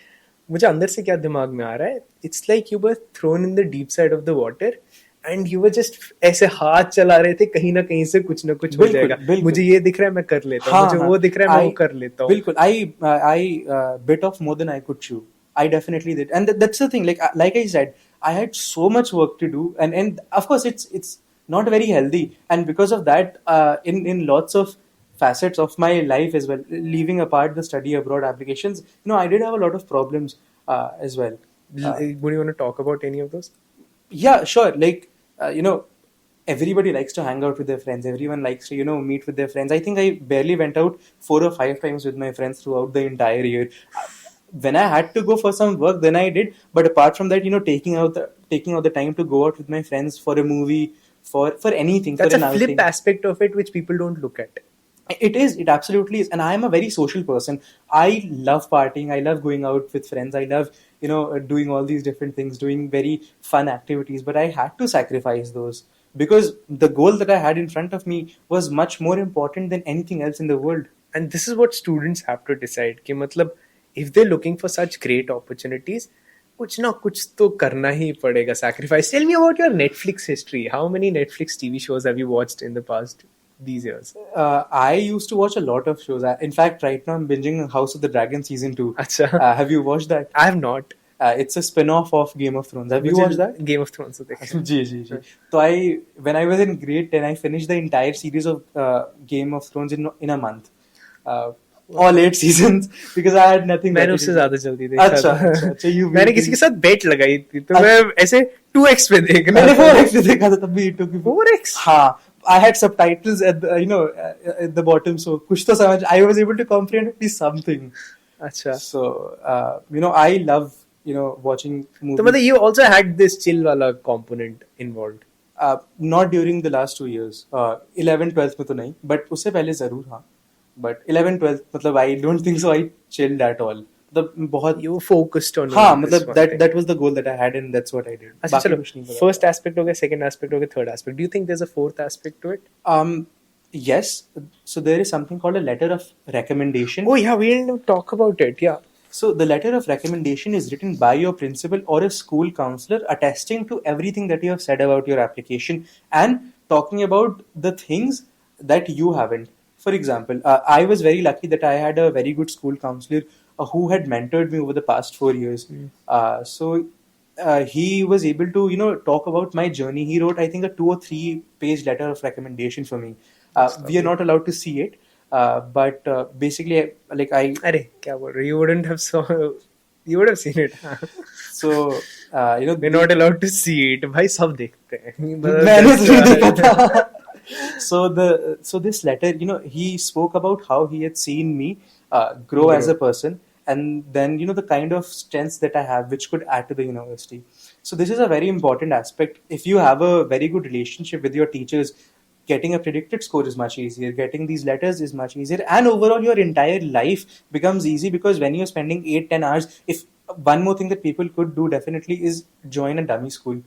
S2: मुझे अंदर से क्या दिमाग में आ रहा है, it's like you were thrown in the deep side of the water and you were just ऐसे हाथ चला रहे थे, कहीं ना कहीं से कुछ ना कुछ हो
S1: बिल्कुल,
S2: जाएगा,
S1: बिल्कुल।
S2: मुझे ये दिख रहा है मैं कर लेता हूँ,
S1: हाँ,
S2: मुझे
S1: हाँ,
S2: वो दिख रहा है मैं वो
S1: I-
S2: कर लेता हूँ.
S1: बिल्कुल. I bit off more than I could chew. I definitely did, and that's the thing. Like I said, I had so much work to do, and of course it's not very healthy, and because of that, in lots of facets of my life as well, leaving apart the study abroad applications, I did have a lot of problems as well.
S2: Would you want to talk about any of those?
S1: Yeah, sure. Like, everybody likes to hang out with their friends. Everyone likes to, meet with their friends. I think I barely went out 4 or 5 times with my friends throughout the entire year. When I had to go for some work, then I did. But apart from that, taking out the time to go out with my friends for a movie, for anything,
S2: That's
S1: for
S2: a
S1: an
S2: flip
S1: outing.
S2: aspect of it which people don't look at.
S1: It absolutely is, and I am a very social person. I love partying, I love going out with friends, I love doing all these different things, doing very fun activities, but I had to sacrifice those because the goal that I had in front of me was much more important than anything else in the world.
S2: And this is what students have to decide कि मतलब if they're looking for such great opportunities, कुछ ना कुछ तो करना ही पड़ेगा, sacrifice. Tell me about your Netflix history. How many Netflix TV shows have you watched in the past these years?
S1: I used to watch a lot of shows. In fact, right now I'm binging House of the Dragon season 2.
S2: अच्छा.
S1: Have you watched that?
S2: I have not.
S1: It's a spin-off of Game of Thrones. Have you
S2: मुझे
S1: watched that?
S2: Game of Thrones तो देखा है.
S1: जी जी जी. So when I was in grade 10, I finished the entire series of Game of Thrones in a month. All 8 seasons because I had nothing
S2: मैंने
S1: better
S2: उससे
S1: to do.
S2: ज्यादा जल्दी देखा
S1: अच्छा,
S2: था.
S1: अच्छा, अच्छा, you
S2: मैंने
S1: will
S2: किसी के
S1: be-
S2: साथ बेट लगाई थी तो मैं ऐसे 2x पे देख रहा
S1: मैंने
S2: था.
S1: 4x में देखा था तब भी
S2: 4x?
S1: हाँ. I had subtitles at at the bottom, so कुछ तो समझ. I was able to comprehend at least something.
S2: अच्छा.
S1: So I love watching movies.
S2: तो मतलब you also had this chill वाला component involved.
S1: Not during the last 2 years. 11th-12th में तो नहीं, but उससे पहले जरूर हाँ. But 11th-12th मतलब I don't think so I chilled at all. मतलब बहुत
S2: You focused on
S1: हाँ
S2: this
S1: मतलब
S2: one
S1: that
S2: thing.
S1: that was the goal that I had and that's what I did.
S2: अच्छा
S1: बाकी
S2: चलो,
S1: कुछ नहीं पता.
S2: first aspect हो गया, second aspect हो गया, third aspect. Do you think there's a fourth aspect to it?
S1: Yes. So there is something called a letter of recommendation.
S2: Oh yeah, we didn't talk about it. Yeah.
S1: So the letter of recommendation is written by your principal or a school counselor attesting to everything that you have said about your application and talking about the things that you haven't. For example, I was very lucky that I had a very good school counselor who had mentored me over the past 4 years. So he was able to talk about my journey. He wrote, I think, a 2 or 3 page letter of recommendation for me. We are not allowed to see it. But basically, like
S2: अरे क्या बोल रहे? You wouldn't have you would have seen it.
S1: so
S2: We're not allowed to see it. भाई सब देखते हैं.
S1: मैंने तो नहीं देखा था. So this letter, he spoke about how he had seen me grow as a person, and then the kind of strengths that I have, which could add to the university. So this is a very important aspect. If you have a very good relationship with your teachers, getting a predicted score is much easier. Getting these letters is much easier, and overall your entire life becomes easy because when you're spending 8-10 hours, if one more thing that people could do definitely is join a dummy school.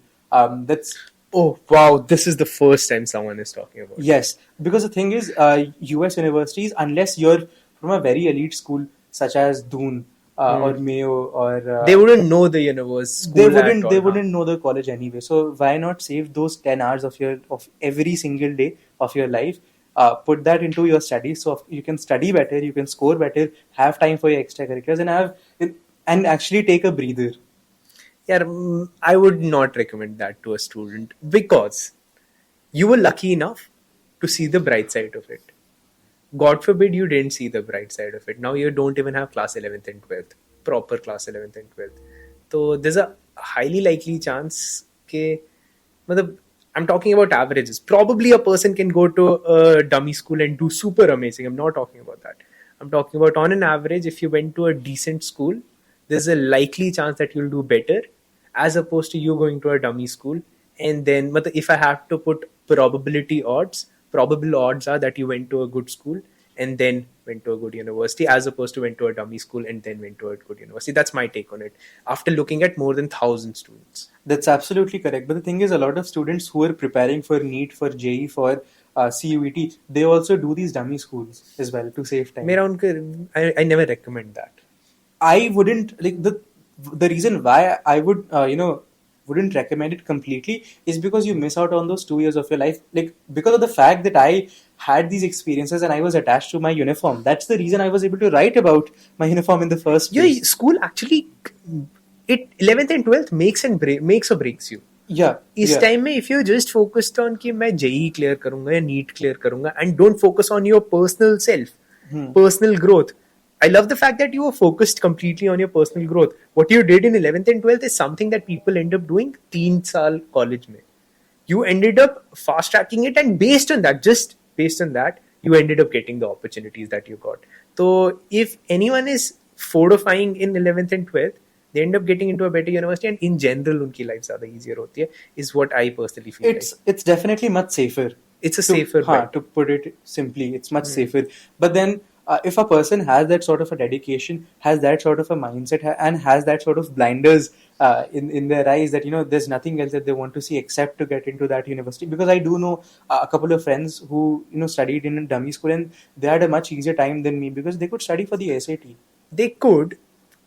S1: That's
S2: Oh wow, this is the first time someone is talking about it.
S1: Yes, because the thing is, US universities, unless you're from a very elite school such as Doon or Mayo or
S2: They wouldn't know the universe. School
S1: they
S2: at
S1: wouldn't
S2: all,
S1: they
S2: huh?
S1: wouldn't know the college anyway. So why not save those 10 hours of every single day of your life? Put that into your studies so you can study better, you can score better, have time for your extracurriculars, and actually take a breather.
S2: Yeah, I would not recommend that to a student because you were lucky enough to see the bright side of it. God forbid you didn't see the bright side of it. Now you don't even have class 11th and 12th, proper class 11th and 12th. So there's a highly likely chance that, I'm talking about averages. Probably a person can go to a dummy school and do super amazing. I'm not talking about that. I'm talking about on an average, if you went to a decent school, there's a likely chance that you'll do better as opposed to you going to a dummy school. And then if I have to put probable odds are that you went to a good school and then went to a good university as opposed to went to a dummy school and then went to a good university. That's my take on it after looking at more than 1,000 students.
S1: That's absolutely correct. But the thing is, a lot of students who are preparing for NEET, for JEE, for CUET, they also do these dummy schools as well to save time.
S2: I never recommend that.
S1: I wouldn't like the reason why I would wouldn't recommend it completely is because you miss out on those 2 years of your life. Like, because of the fact that I had these experiences and I was attached to my uniform. That's the reason I was able to write about my uniform in the first
S2: Your
S1: place.
S2: school actually, it 11th and 12th makes or breaks you.
S1: Yeah.
S2: इस
S1: yeah.
S2: Time में if you just focused on कि मैं JEE clear करूंगा या NEET clear करूंगा and don't focus on your personal self personal growth. I love the fact that you were focused completely on your personal growth. What you did in 11th and 12th is something that people end up doing 3 saal college mein. You ended up fast tracking it, and based on that, just based on that, you ended up getting the opportunities that you got. So if anyone is fortifying in 11th and 12th, they end up getting into a better university, and in general unki life zyada easier hoti hai, is what I personally feel.
S1: It's definitely much safer.
S2: It's a safer bet.
S1: To put it simply, it's much safer. But then if a person has that sort of a dedication, has that sort of a mindset, and has that sort of blinders in their eyes that, you know, there's nothing else that they want to see except to get into that university. Because I do know a couple of friends who, you know, studied in a dummy school, and they had a much easier time than me because they could study for the SAT.
S2: They could,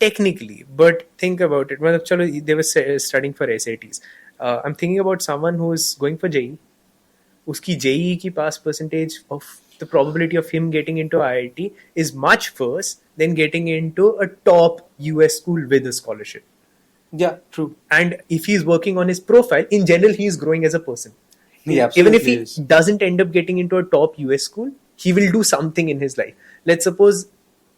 S2: technically, but think about it. Well, chalo, they were studying for SATs. I'm thinking about someone who is going for JEE. Uski JEE ki pass percentage of the probability of him getting into IIT is much worse than getting into a top US school with a scholarship.
S1: Yeah, true.
S2: And if he's working on his profile, in general, he is growing as a person.
S1: Yeah,
S2: Even if he
S1: absolutely is.
S2: doesn't end up getting into a top US school, he will do something in his life. Let's suppose,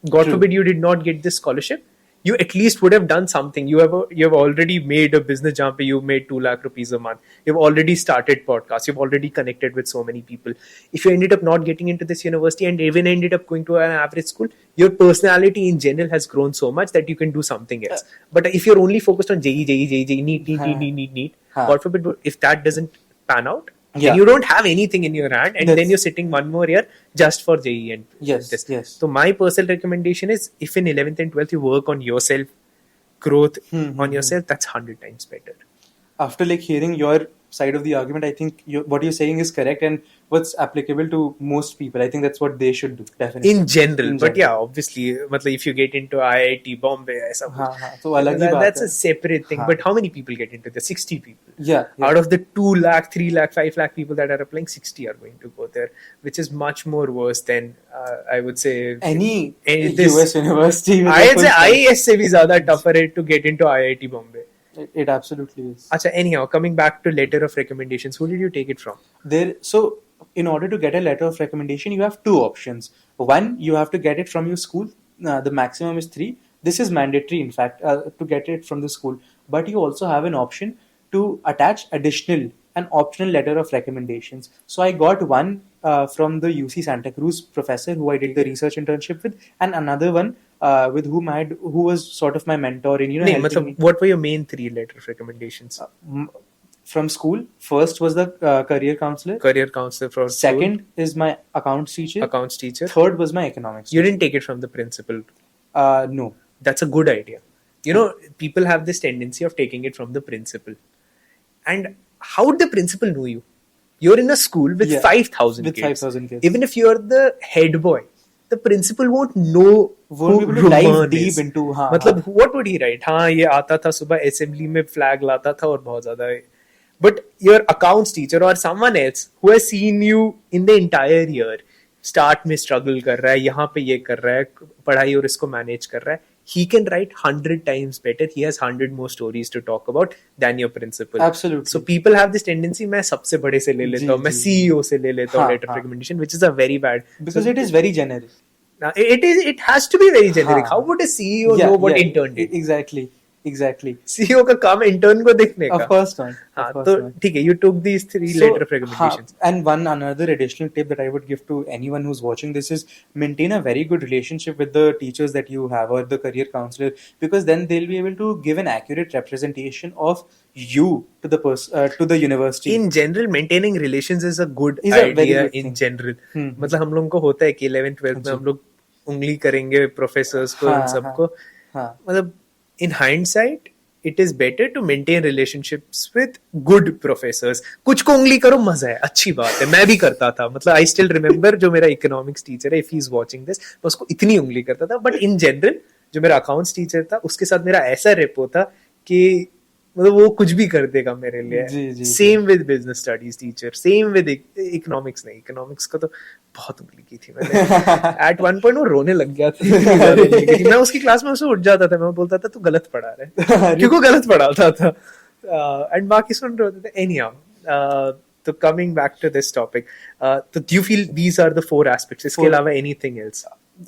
S2: God
S1: True.
S2: forbid, you did not get this scholarship. You at least would have done something. You have already made a business jump. You made 2 lakh rupees a month. You've already started podcasts. You've already connected with so many people. If you ended up not getting into this university and even ended up going to an average school, your personality in general has grown so much that you can do something else. But if you're only focused on JEE, NEET, God forbid, if that doesn't pan out,
S1: Yeah.
S2: then you don't have anything in your hand, and
S1: That's-
S2: then you're sitting one more year just for JEE and
S1: Yes,
S2: this.
S1: yes.
S2: So my personal recommendation is, if in 11th and 12th you work on yourself, growth on yourself, that's 100 times better.
S1: After like hearing your side of the argument, I think what you're saying is correct, and what's applicable to most people. I think that's what they should do, definitely.
S2: In general,
S1: In
S2: but
S1: general.
S2: yeah, obviously, मतलब if you get into IIT Bombay, ऐसा
S1: हाँ,
S2: कुछ,
S1: हाँ, तो अलग ही बात
S2: that's
S1: है.
S2: a separate thing.
S1: हाँ.
S2: But how many people get into there? 60 people.
S1: Yeah, yeah.
S2: Out of the 2 lakh, 3 lakh, 5 lakh people that are applying, 60 are going to go there, which is much more worse than I would say
S1: Any
S2: this-
S1: US university. with a
S2: I'd
S1: full
S2: say
S1: time.
S2: IIS से भी ज़्यादा tougher है to get into IIT Bombay.
S1: It absolutely is.
S2: Acha, anyhow, coming back to letter of recommendations, who did you take it from?
S1: So in order to get a letter of recommendation, you have 2 options. One, you have to get it from your school. The maximum is 3. This is mandatory, in fact, to get it from the school. But you also have an option to attach an optional letter of recommendations. So I got one from the UC Santa Cruz professor who I did the research internship with, and another one with who was sort of my mentor in, you know,
S2: नहीं,
S1: helping
S2: मतलब,
S1: me.
S2: what were your main 3 letter of recommendations?
S1: From school, first was the career counselor.
S2: Career counselor from school,
S1: Second is my accounts teacher.
S2: accounts teacher.
S1: Third was my economics.
S2: You didn't take it from the principal.
S1: No.
S2: That's a good idea. You know, people have this tendency of taking it from the principal. And how would the principal know you? You're in a school with
S1: Yeah,
S2: 5,000
S1: with
S2: kids.
S1: 5,000 kids.
S2: Even if you're the head boy, the principal won't know
S1: Won't be
S2: who
S1: able to dive
S2: Ruman
S1: deep
S2: is.
S1: into, हाँ,
S2: मतलब, what would he write? हाँ, ये आता था सुबह assembly में flag लाता था और बहुत ज़्यादा है. But your accounts teacher or someone else who has seen you in the entire year, start में struggle कर रहा है, यहाँ पे ये कर रहा है, पढ़ाई और इसको manage कर रहा है, he can write 100 times better. He has 100 more stories to talk about than your principal.
S1: Absolutely.
S2: So people have this tendency, मैं सबसे बड़े से ले लेता हूँ, मैं
S1: जी.
S2: CEO से ले लेता हूँ
S1: हाँ,
S2: letter of
S1: हाँ.
S2: recommendation, which is a very bad.
S1: Because it is very generic.
S2: Now, it has to be very generic.
S1: हाँ.
S2: How would a CEO know what intern did?
S1: Exactly.
S2: CEO का काम intern को देखने का.
S1: Of course not.
S2: हाँ,
S1: Of course
S2: तो
S1: not.
S2: ठीक है, you took these 3 letter of recommendations.
S1: And another additional tip that I would give to anyone who's watching this is maintain a very good relationship with the teachers that you have or the career counselor, because then they'll be able to give an accurate representation of you to the university.
S2: In general, maintaining relations is a good
S1: Is a very
S2: idea
S1: good
S2: in
S1: thing.
S2: general.
S1: हम्म.
S2: मतलब हम लोगों को होता है कि 11th 12th में हम लोग उंगली करेंगे प्रोफेसर्स को,
S1: हाँ,
S2: इन सबको.
S1: हाँ.
S2: मतलब in hindsight, it is better to maintain relationships with good professors. कुछ को उंगली करो, मजा है, अच्छी बात है, मैं भी करता था. मतलब I still remember जो मेरा economics teacher है, if he is watching this, मैं उसको इतनी उंगली करता था. But in general, जो मेरा accounts teacher था, उसके साथ मेरा ऐसा रेपो था कि मतलब वो कुछ भी कर देगा मेरे लिए.
S1: जी.
S2: Same with business studies teacher, same with economics. नहीं, इकोनॉमिक्स का तो बहुत उंगली की थी मैंने. एट वन पॉइंट वो रोने लग गया था. इतनी ज्यादा उंगली की थी. मैं उसकी क्लास में उससे उठ जाता था. मैं बोलता था तू गलत पढ़ा रहा है, क्योंकि गलत पढ़ाता था. एंड बाकी सुन रहे होते थे. एनीहाउ, तो coming back to this topic, तो do you feel these are the 4 aspects? इसके अलावा anything else?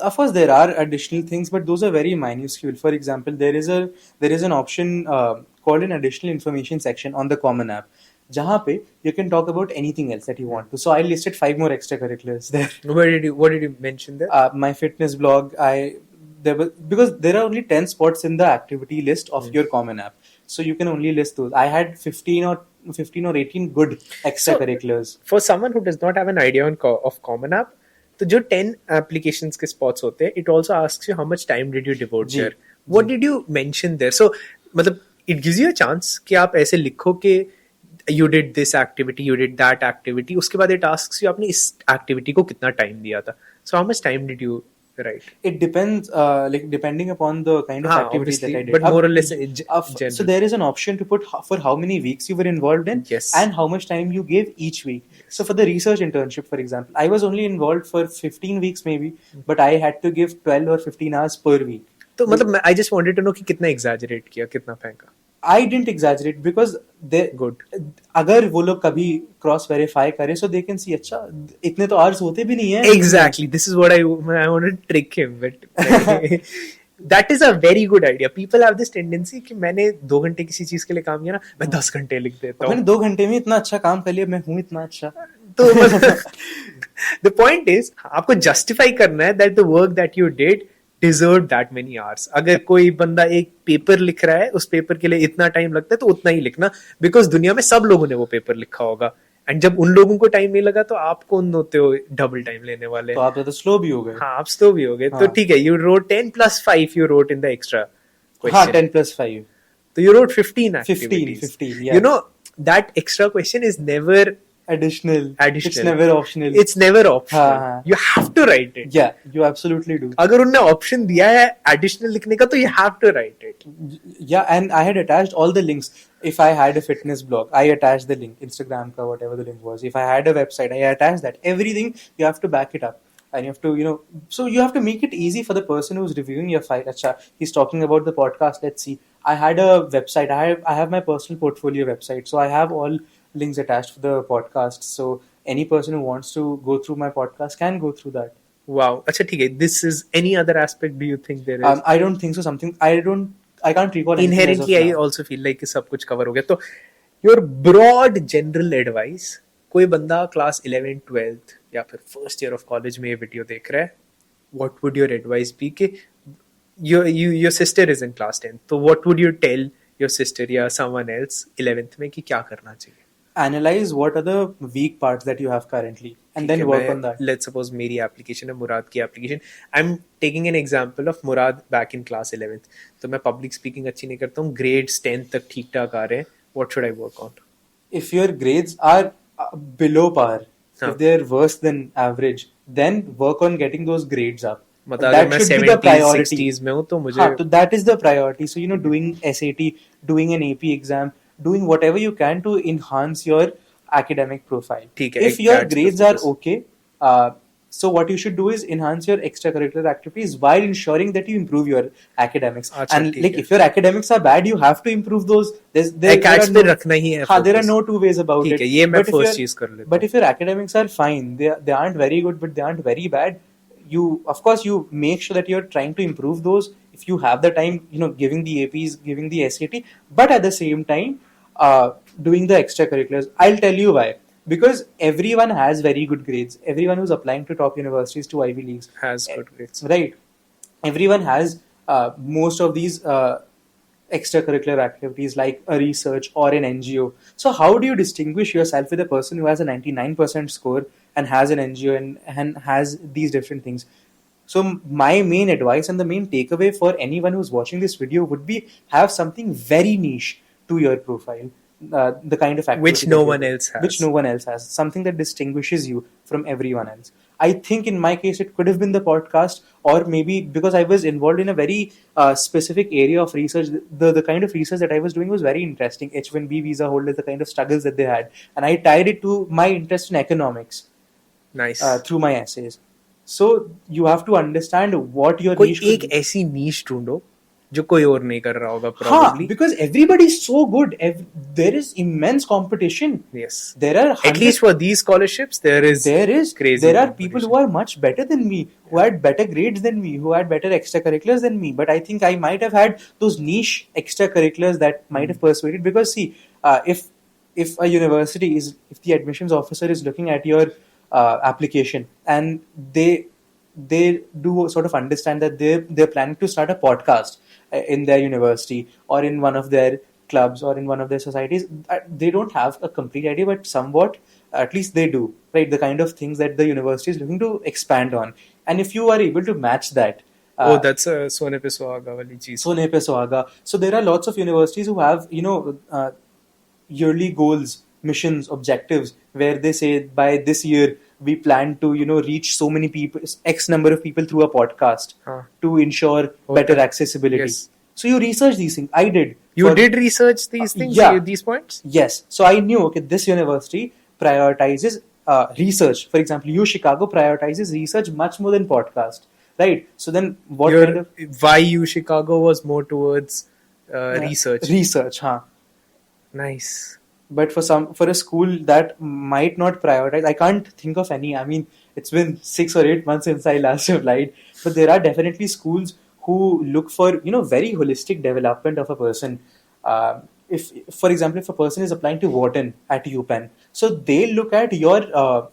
S1: Of course, there are additional things, but those are very minuscule. For example, there is an option called an additional information section on the Common App, जहाँ पे you can talk about anything else that you want to. So I listed 5 more extracurriculars there.
S2: What did you mention there?
S1: My fitness blog. Because there are only 10 spots in the activity list of your Common App, so you can only list those. I had 15 or 18 good extracurriculars.
S2: So, for someone who does not have an idea of Common App, तो जो 10 applications के spots होते हैं, it also asks you how much time did you devote there. What did you mention there? So मतलब it gives you a chance कि आप ऐसे लिखो कि you did this activity, you did that activity. उसके बाद it asks you आपने इस activity को कितना time दिया था. So how much time did you write?
S1: It depends, like depending upon the kind of activity that I did.
S2: But more or less general.
S1: So there is an option to put for how many weeks you were involved in,
S2: yes,
S1: and how much time you gave each week. Yes. So for the research internship, for example, I was only involved for 15 weeks maybe, but I had to give 12 or 15 hours per week.
S2: तो मतलब I just wanted to know कि कितना exaggerate किया, कितना फेंका.
S1: I didn't exaggerate because they
S2: good.
S1: अगर वो लोग कभी क्रॉस वेरीफाई करें so they can see अच्छा इतने तो आवर्स होते भी नहीं है.
S2: Exactly, this is what I wanted to trick him, but that is a very good idea. People have this tendency कि मैंने 2 घंटे किसी चीज के लिए काम किया ना, मैं 10 घंटे लिख देता हूँ.
S1: मैंने 2 घंटे में इतना अच्छा काम कर लिया, मैं हूँ इतना अच्छा.
S2: तो the point is आपको justify करना है that the work that you did deserved that many hours. अगर कोई बंदा एक पेपर लिख रहा है, उस पेपर के लिए इतना टाइम लगता है तो उतना ही लिखना, बिकॉज दुनिया में सब लोगों ने वो पेपर लिखा होगा. एंड जब उन लोगों को टाइम नहीं लगा तो आप कौन होते हो डबल टाइम लेने वाले?
S1: तो आप तो स्लो भी हो गए.
S2: हाँ, आप स्लो भी हो गए. तो ठीक है, you wrote 10 plus 5 you wrote in the extra question.
S1: हाँ, 10 plus 5.
S2: तो you wrote 15 activities.
S1: 15, yeah.
S2: You know, that extra question is never
S1: additional. It's never optional.
S2: It's never optional.
S1: हाँ.
S2: You have to write it.
S1: Yeah, you absolutely do.
S2: अगर उन्होंने option दिया है additional लिखने का तो you have to write it.
S1: Yeah, and I had attached all the links. If I had a fitness blog, I attached the link. Instagram ka whatever the link was. If I had a website, I attached that. Everything you have to back it up. And you have to, so you have to make it easy for the person who's reviewing your file. Acha, he's talking about the podcast. Let's see. I had a website. I have my personal portfolio website. So I have all links attached for the podcast. So any person who wants to go through my podcast can go through that.
S2: Wow. Acha, theek hai. This is any other aspect do you think there is?
S1: I don't think so. I can't recall.
S2: Inherently, I also feel like सब कुछ cover हो गया. तो your broad general advice, कोई बंदा class 11th, 12th या फिर first year of college में ये video देख रहा है, what would your advice be? कि your sister is in class 10th, तो what would you tell your sister या someone else 11th में कि क्या करना चाहिए?
S1: Analyze what are the weak parts that you have currently and then work on that.
S2: Let's suppose मेरी application है, मुराद की application. I'm taking an example of Murad back in class 11th. तो मैं public speaking अच्छी नहीं करता हूँ, grades 10th तक ठीक ठाक आ रहे हैं. What should I work on?
S1: If your grades are below par, if they're worse than average, then work on getting those grades up.
S2: मतलब अगर मैं 70s 60s में हूँ तो मुझे
S1: हाँ, तो that is the priority. So doing SAT, doing an AP exam, doing whatever you can to enhance your academic profile. If your grades are okay, so what you should do is enhance your extracurricular activities while ensuring that you improve your academics. And like if your academics are bad, you have to improve those. There are no two ways about it.
S2: ये मैं first चीज कर लेता हूँ.
S1: But if your academics are fine, they aren't very good, but they aren't very bad. You make sure that you're trying to improve those. If you have the time, giving the APs, giving the SAT, but at the same time, doing the extracurriculars. I'll tell you why. Because everyone has very good grades. Everyone who's applying to top universities, to Ivy Leagues,
S2: has good grades.
S1: Right. Everyone has most of these extracurricular activities like a research or an NGO. So how do you distinguish yourself with a person who has a 99% score and has an NGO and has these different things? So my main advice and the main takeaway for anyone who's watching this video would be have something very niche to your profile. The kind of activity
S2: which no one else has.
S1: Something that distinguishes you from everyone else. I think in my case it could have been the podcast, or maybe because I was involved in a very specific area of research. The kind of research that I was doing was very interesting. H1B visa holders, the kind of struggles that they had, and I tied it to my interest in economics
S2: Nice.
S1: through my essays. So you have to understand what your
S2: कोई
S1: niche could
S2: एक
S1: be.
S2: ऐसी नीश ढूंढो जो कोई और नहीं कर रहा होगा
S1: हाँ,
S2: probably.
S1: because everybody is so good. There is immense competition.
S2: Yes.
S1: There are
S2: At least for these scholarships, there is
S1: crazy. There are people
S2: competition.
S1: who are much better than me, who had better grades than me, who had better extracurriculars than me. But I think I might have had those niche extracurriculars that might have persuaded. Because see, if a university is, if the admissions officer is looking at your application, and they do sort of understand that they're planning to start a podcast in their university or in one of their clubs or in one of their societies, they don't have a complete idea, but somewhat at least they do, right? The kind of things that the university is looking to expand on, and if you are able to match that,
S2: Oh, that's a Sone pe Suhaga wali cheez.
S1: Sone pe Suhaga. So there are lots of universities who have, yearly goals, missions, objectives, where they say by this year we plan to, reach so many people, X number of people through a podcast to ensure better accessibility.
S2: Yes.
S1: So you research these things. I did.
S2: You did research these things,
S1: yeah.
S2: these points?
S1: Yes. So I knew, okay, this university prioritizes research. For example, Chicago prioritizes research much more than podcast, right? So then what kind of...
S2: Why Chicago was more towards research.
S1: Research, huh?
S2: Nice.
S1: But for a school that might not prioritize, I can't think of any. I mean, it's been 6 or 8 months since I last applied, but there are definitely schools who look for, very holistic development of a person. If, for example, if a person is applying to Wharton at UPenn, so they look at your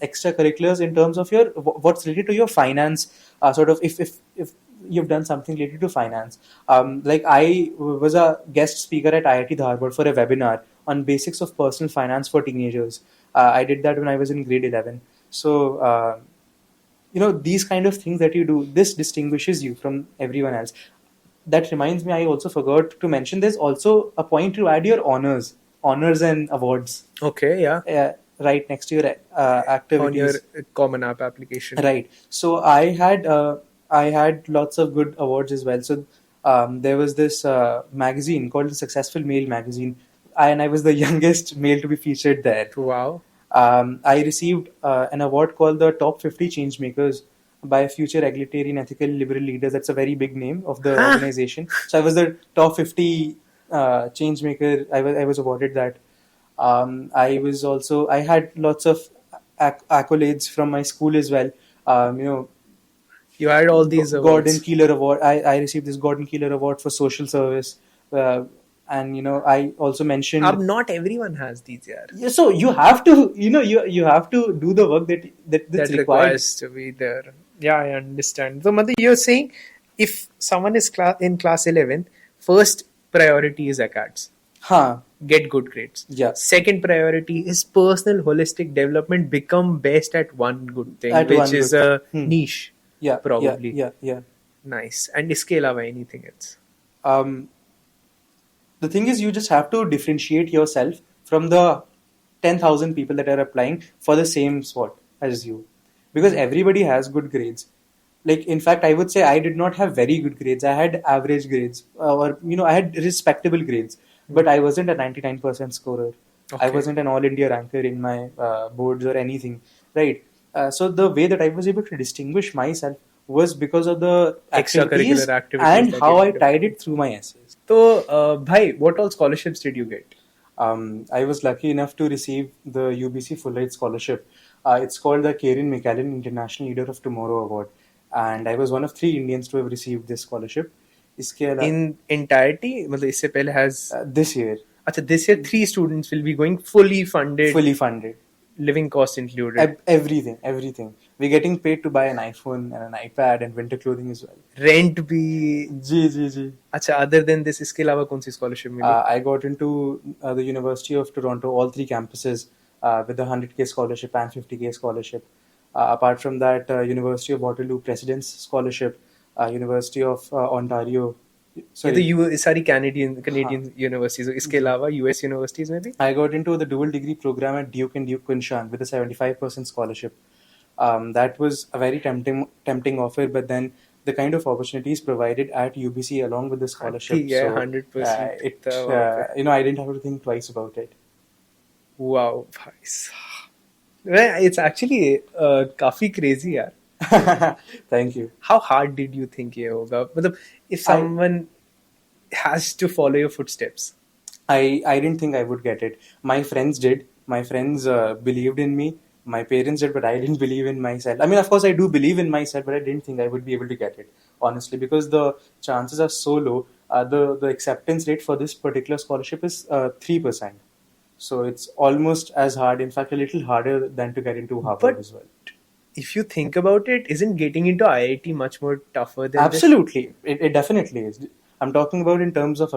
S1: extracurriculars in terms of your what's related to your finance. Sort of, if you've done something related to finance. Like I was a guest speaker at IIT Dharwad for a webinar on basics of personal finance for teenagers. I did that when I was in grade 11. So, these kind of things that you do, this distinguishes you from everyone else. That reminds me, I also forgot to mention, there's also a point to add your honors and awards.
S2: Okay, yeah.
S1: Right next to your activities.
S2: On your Common App application.
S1: Right. So I had lots of good awards as well. So there was this magazine called the Successful Male magazine, and I was the youngest male to be featured there.
S2: Wow.
S1: I received an award called the Top 50 Changemakers by Future Egalitarian Ethical Liberal Leaders. That's a very big name of the organization. So I was the top 50 changemaker. I was awarded that. I had lots of accolades from my school as well.
S2: You had all these awards.
S1: Gordon Keeler Award. I received this Gordon Keeler Award for social service. And I also mentioned.
S2: Not everyone has these,
S1: yeah. So you have to, you have to do the work that's required.
S2: Requires to be there. Yeah, I understand. So, Madhu, you're saying if someone is in class 11th, first priority is ACADS. Get good grades.
S1: Yeah.
S2: Second priority is personal holistic development. Become best at one good thing, which is a niche.
S1: Yeah,
S2: probably.
S1: Yeah.
S2: Nice. And iske alawa anything else?
S1: The thing is, you just have to differentiate yourself from the 10,000 people that are applying for the same spot as you, because everybody has good grades. Like, in fact, I would say I did not have very good grades. I had average grades, or I had respectable grades, but I wasn't a 99% scorer. Okay. I wasn't an all India ranker in my boards or anything, right? So the way that I was able to distinguish myself was because of the activities and how I tied it through my essays.
S2: So, bhai, what all scholarships did you get?
S1: I was lucky enough to receive the UBC Fulbright Scholarship. It's called the Kieran McCallan International Leader of Tomorrow Award. And I was one of 3 Indians to have received this scholarship.
S2: In entirety? Isse pehle has...
S1: this year.
S2: Achha, this year 3 students will be going fully funded.
S1: Fully funded.
S2: Living costs included.
S1: Everything. We're getting paid to buy an iPhone and an iPad and winter clothing as well.
S2: Rent bhi.
S1: Ji.
S2: Achha, other than this, iske alawa kaun si scholarship mili?
S1: I got into the University of Toronto, all 3 campuses, with a 100K scholarship and 50K scholarship. Apart from that, University of Waterloo President's Scholarship, University of Ontario.
S2: Sorry, Canadian universities. Iske alawa US universities maybe?
S1: I got into the dual degree program at Duke and Duke Queensland with a 75% scholarship. That was a very tempting offer, but then the kind of opportunities provided at UBC along with the scholarship,
S2: ठीक है,
S1: so
S2: 100%
S1: it
S2: था वहाँ पे.
S1: I didn't have to think twice about it.
S2: Wow, भाई साहब. Well, it's actually काफी crazy यार.
S1: Thank you.
S2: How hard did you think ये होगा? मतलब if someone has to follow your footsteps.
S1: I didn't think I would get it. My friends did. My friends believed in me. My parents did, but I didn't believe in myself. I mean, of course, I do believe in myself, but I didn't think I would be able to get it, honestly, because the chances are so low. The acceptance rate for this particular scholarship is 3%. So it's almost as hard, in fact, a little harder than to get into Harvard
S2: But
S1: as well.
S2: if you think about it, isn't getting into IIT much more tougher than
S1: Absolutely, it definitely is. I'm talking about in terms of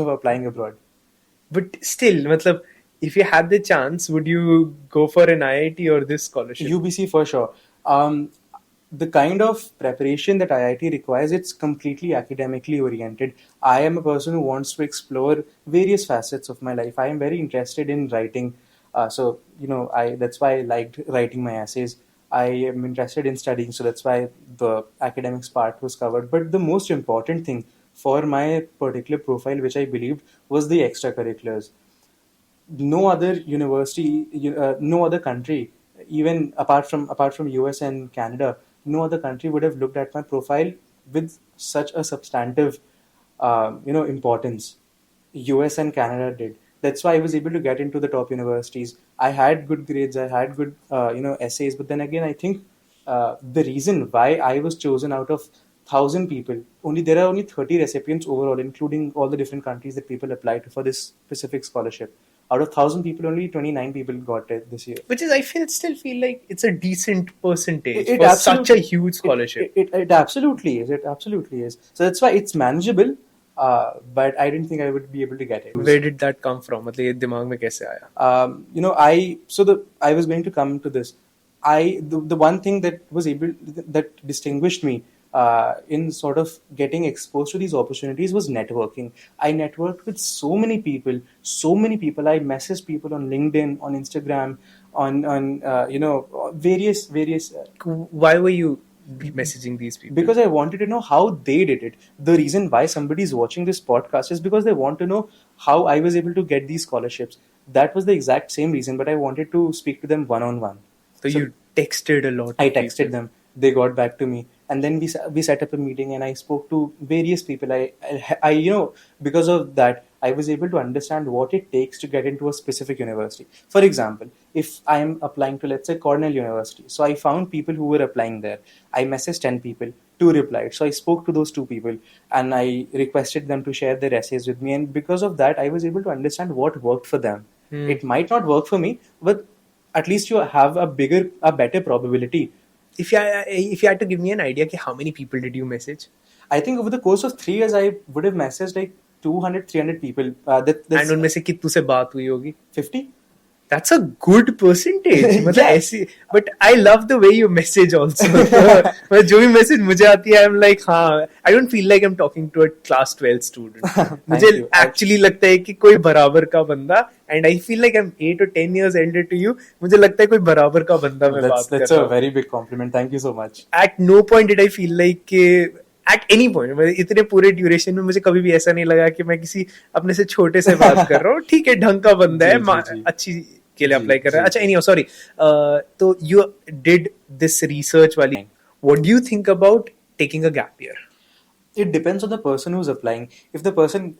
S1: applying abroad.
S2: But still, matlab, if you had the chance, would you go for an IIT or this scholarship?
S1: UBC for sure. The kind of preparation that IIT requires, it's completely academically oriented. I am a person who wants to explore various facets of my life. I am very interested in writing. So, that's why I liked writing my essays. I am interested in studying, so that's why the academics part was covered. But the most important thing for my particular profile, which I believed, was the extracurriculars. No other university, no other country, even apart from US and Canada, no other country would have looked at my profile with such a substantive, importance. US and Canada did. That's why I was able to get into the top universities. I had good grades, I had good, essays. But then again, I think the reason why I was chosen out of 1,000 people, there are only 30 recipients overall, including all the different countries that people applied to for this specific scholarship. Out of 1,000 people, only 29 people got it this year.
S2: Which is, I still feel like it's a decent percentage
S1: It
S2: for
S1: absolutely-
S2: such a huge scholarship.
S1: It absolutely is. It absolutely is. So that's why it's manageable. But I didn't think I would be able to get it.
S2: Where did that come from? मतलब ये दिमाग में कैसे आया?
S1: I was going to come to this. The one thing that distinguished me in sort of getting exposed to these opportunities was networking. I networked with so many people. I messaged people on LinkedIn, on Instagram, on various.
S2: Why were you messaging these people?
S1: Because I wanted to know how they did it. The reason why somebody is watching this podcast is because they want to know how I was able to get these scholarships. That was the exact same reason, but I wanted to speak to them one-on-one.
S2: So you texted a lot.
S1: I texted them. They got back to me, and then we set up a meeting, and I spoke to various people. I because of that, I was able to understand what it takes to get into a specific university. For example, if I am applying to, let's say, Cornell University, so I found people who were applying there. I messaged 10 people, 2 replied. So I spoke to those 2 people, and I requested them to share their essays with me. And because of that, I was able to understand what worked for them. It might not work for me, but at least you have a better probability.
S2: If you had to give me an idea, कि how many people did you message?
S1: I think over the course of 3 years, I would have messaged like 200, 300 people. That's
S2: And उनमें से कितनों से बात हुई होगी?
S1: 50.
S2: That's a good percentage. मतलब
S1: Yeah.
S2: ऐसी, but I love the way you message also. मतलब जो भी message मुझे आती है, I'm like, हाँ, I don't feel like I'm talking to a class 12 student. मुझे
S1: you.
S2: actually लगता है कि कोई बराबर का बंदा, and I feel like I'm 8 or 10 years elder to you. मुझे लगता है कोई बराबर का बंदा मैं बात कर
S1: That's
S2: रहा
S1: a
S2: हूँ.
S1: very big compliment. Thank you so much.
S2: At no point did I feel like कि at any point, इतने पूरे ड्यूरेशन में मुझे कभी भी ऐसा नहीं लगा कि मैं किसी अपने से छोटे से बात कर रहा हूँ. ठीक है, ढंग का बंदा है,
S1: जी.
S2: अच्छी के लिए अप्लाई कर रहा है.
S1: जी.
S2: अच्छा, anyhow, sorry. तो you did this research वाली. What do you think about taking a gap year?
S1: It depends on the person who's applying. If the person,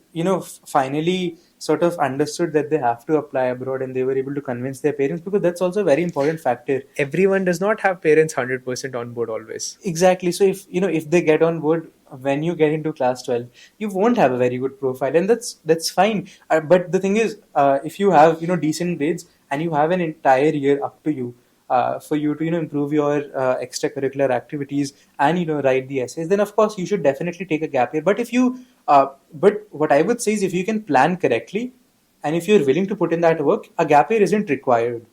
S1: finally sort of understood that they have to apply abroad and they were able to convince their parents, because that's also a very important factor.
S2: Everyone does not have parents 100% on board always.
S1: Exactly. So if they get on board when you get into class 12, you won't have a very good profile, and that's fine. But the thing is, if you have decent grades and you have an entire year up to you, for you to improve your extracurricular activities and write the essays, then of course you should definitely take a gap year. But but what I would say is, if you can plan correctly and if you're willing to put in that work, a gap year isn't required.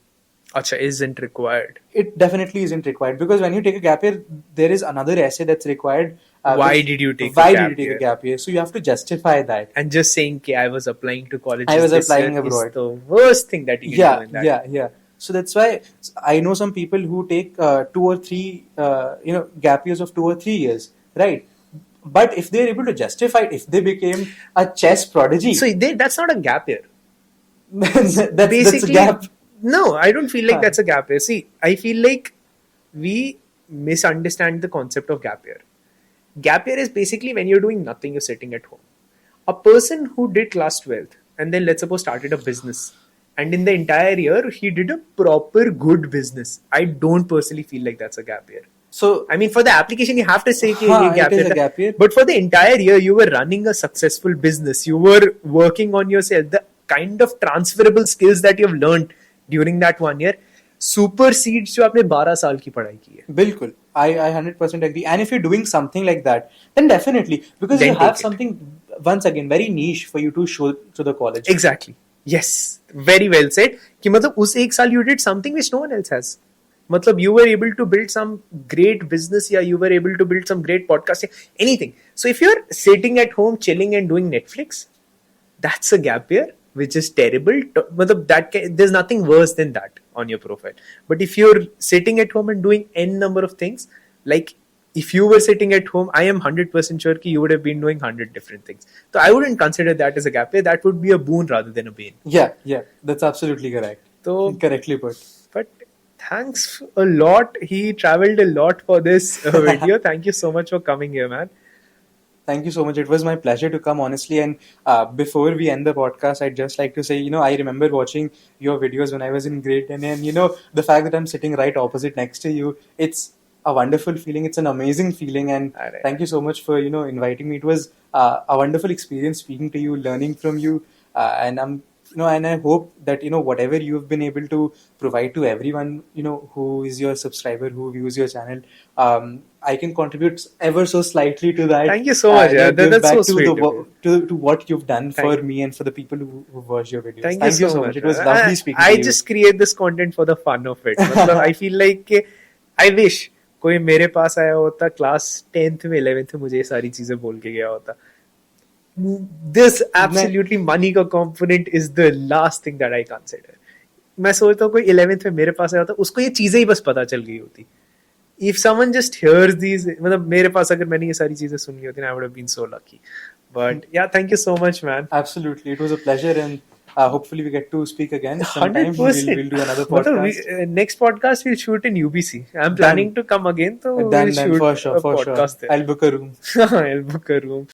S2: Acha, isn't required.
S1: It definitely isn't required, because when you take a gap year, there is another essay that's required.
S2: Why did you take
S1: a gap year? So you have to justify that.
S2: And just saying, I was applying to colleges.
S1: I was
S2: this
S1: applying
S2: year
S1: abroad.
S2: is the worst thing that you can do in that.
S1: Yeah. So that's why I know some people who take 2 or 3 gap years of 2 or 3 years, right? But if they're able to justify it, if they became a chess prodigy,
S2: So that's not a gap year.
S1: that's a
S2: Basically,
S1: gap.
S2: no, I don't feel like
S1: Huh.
S2: that's a gap year. See, I feel like we misunderstand the concept of gap year. Gap year is basically when you're doing nothing, you're sitting at home. A person who did class 12th and then, let's suppose, started a business, and in the entire year he did a proper good business, I don't personally feel like that's a gap year.
S1: So
S2: I mean, for the application, you have to say कि
S1: हाँ,
S2: ये gap
S1: it is
S2: year
S1: a
S2: था.
S1: gap year.
S2: But for the entire year, you were running a successful business. You were working on yourself. The kind of transferable skills that you've learned during that 1 year supersedes जो आपने 12 साल की पढ़ाई की है.
S1: Bilkul. I 100% agree. And if you're doing something like that, then definitely, because
S2: Then
S1: you have
S2: take it.
S1: something, once again, very niche for you to show to the college.
S2: Exactly. Yes. Very well said. कि मतलब उस एक साल you did something which no one else has. मतलब you were able to build some great business, या you were able to build some great podcasting, anything. So if you're sitting at home chilling and doing Netflix, that's a gap year, which is terrible. मतलब there's nothing worse than that on your profile. But if you're sitting at home and doing n number of things, like if you were sitting at home, I am 100% sure that you would have been doing 100 different things. So I wouldn't consider that as a gap year. That would be a boon rather than a bane.
S1: Yeah, that's absolutely correct.
S2: So,
S1: Correctly put.
S2: but thanks a lot. He traveled a lot for this video. Thank you so much for coming here, man.
S1: Thank you so much. It was my pleasure to come, honestly. And before we end the podcast, I'd just like to say, I remember watching your videos when I was in grade 10. And, the fact that I'm sitting right opposite next to you, it's a wonderful feeling. It's an amazing feeling. And
S2: Alright.
S1: thank you so much for, inviting me. It was a wonderful experience speaking to you, learning from you. And and I hope that, whatever you've been able to provide to everyone, who is your subscriber, who views your channel, I can contribute ever so slightly to that.
S2: Thank you so much. Yeah,
S1: give
S2: that's
S1: back
S2: so
S1: to
S2: sweet of
S1: to what you've done
S2: Thank
S1: for
S2: you.
S1: me and for the people who watch your videos.
S2: Thank you so much.
S1: It was
S2: man.
S1: lovely speaking
S2: I
S1: to you.
S2: just create this content for the fun of it. मतलब I feel like I wish कोई मेरे पास आया होता class 10th में 11th में मुझे ये सारी चीजें बोल के गया होता. This absolutely money का component is the last thing that I consider. मैं सोचता हूँ कोई 11th में मेरे पास आया होता उसको ये चीजें ही बस पता चल गई होती. If someone just hears these, मतलब मेरे पास अगर मैंने ये सारी चीजें सुनी होती, I would have been so lucky. But yeah, thank you so much, man.
S1: Absolutely, it was a pleasure, and hopefully we get to speak again sometime.
S2: 100%.
S1: We'll do another
S2: मतलब
S1: podcast.
S2: next podcast we'll shoot in UBC. I'm planning to come again, so
S1: Then
S2: we'll shoot
S1: for sure,
S2: a
S1: for sure.
S2: podcast there.
S1: I'll book a room.
S2: I'll book a room.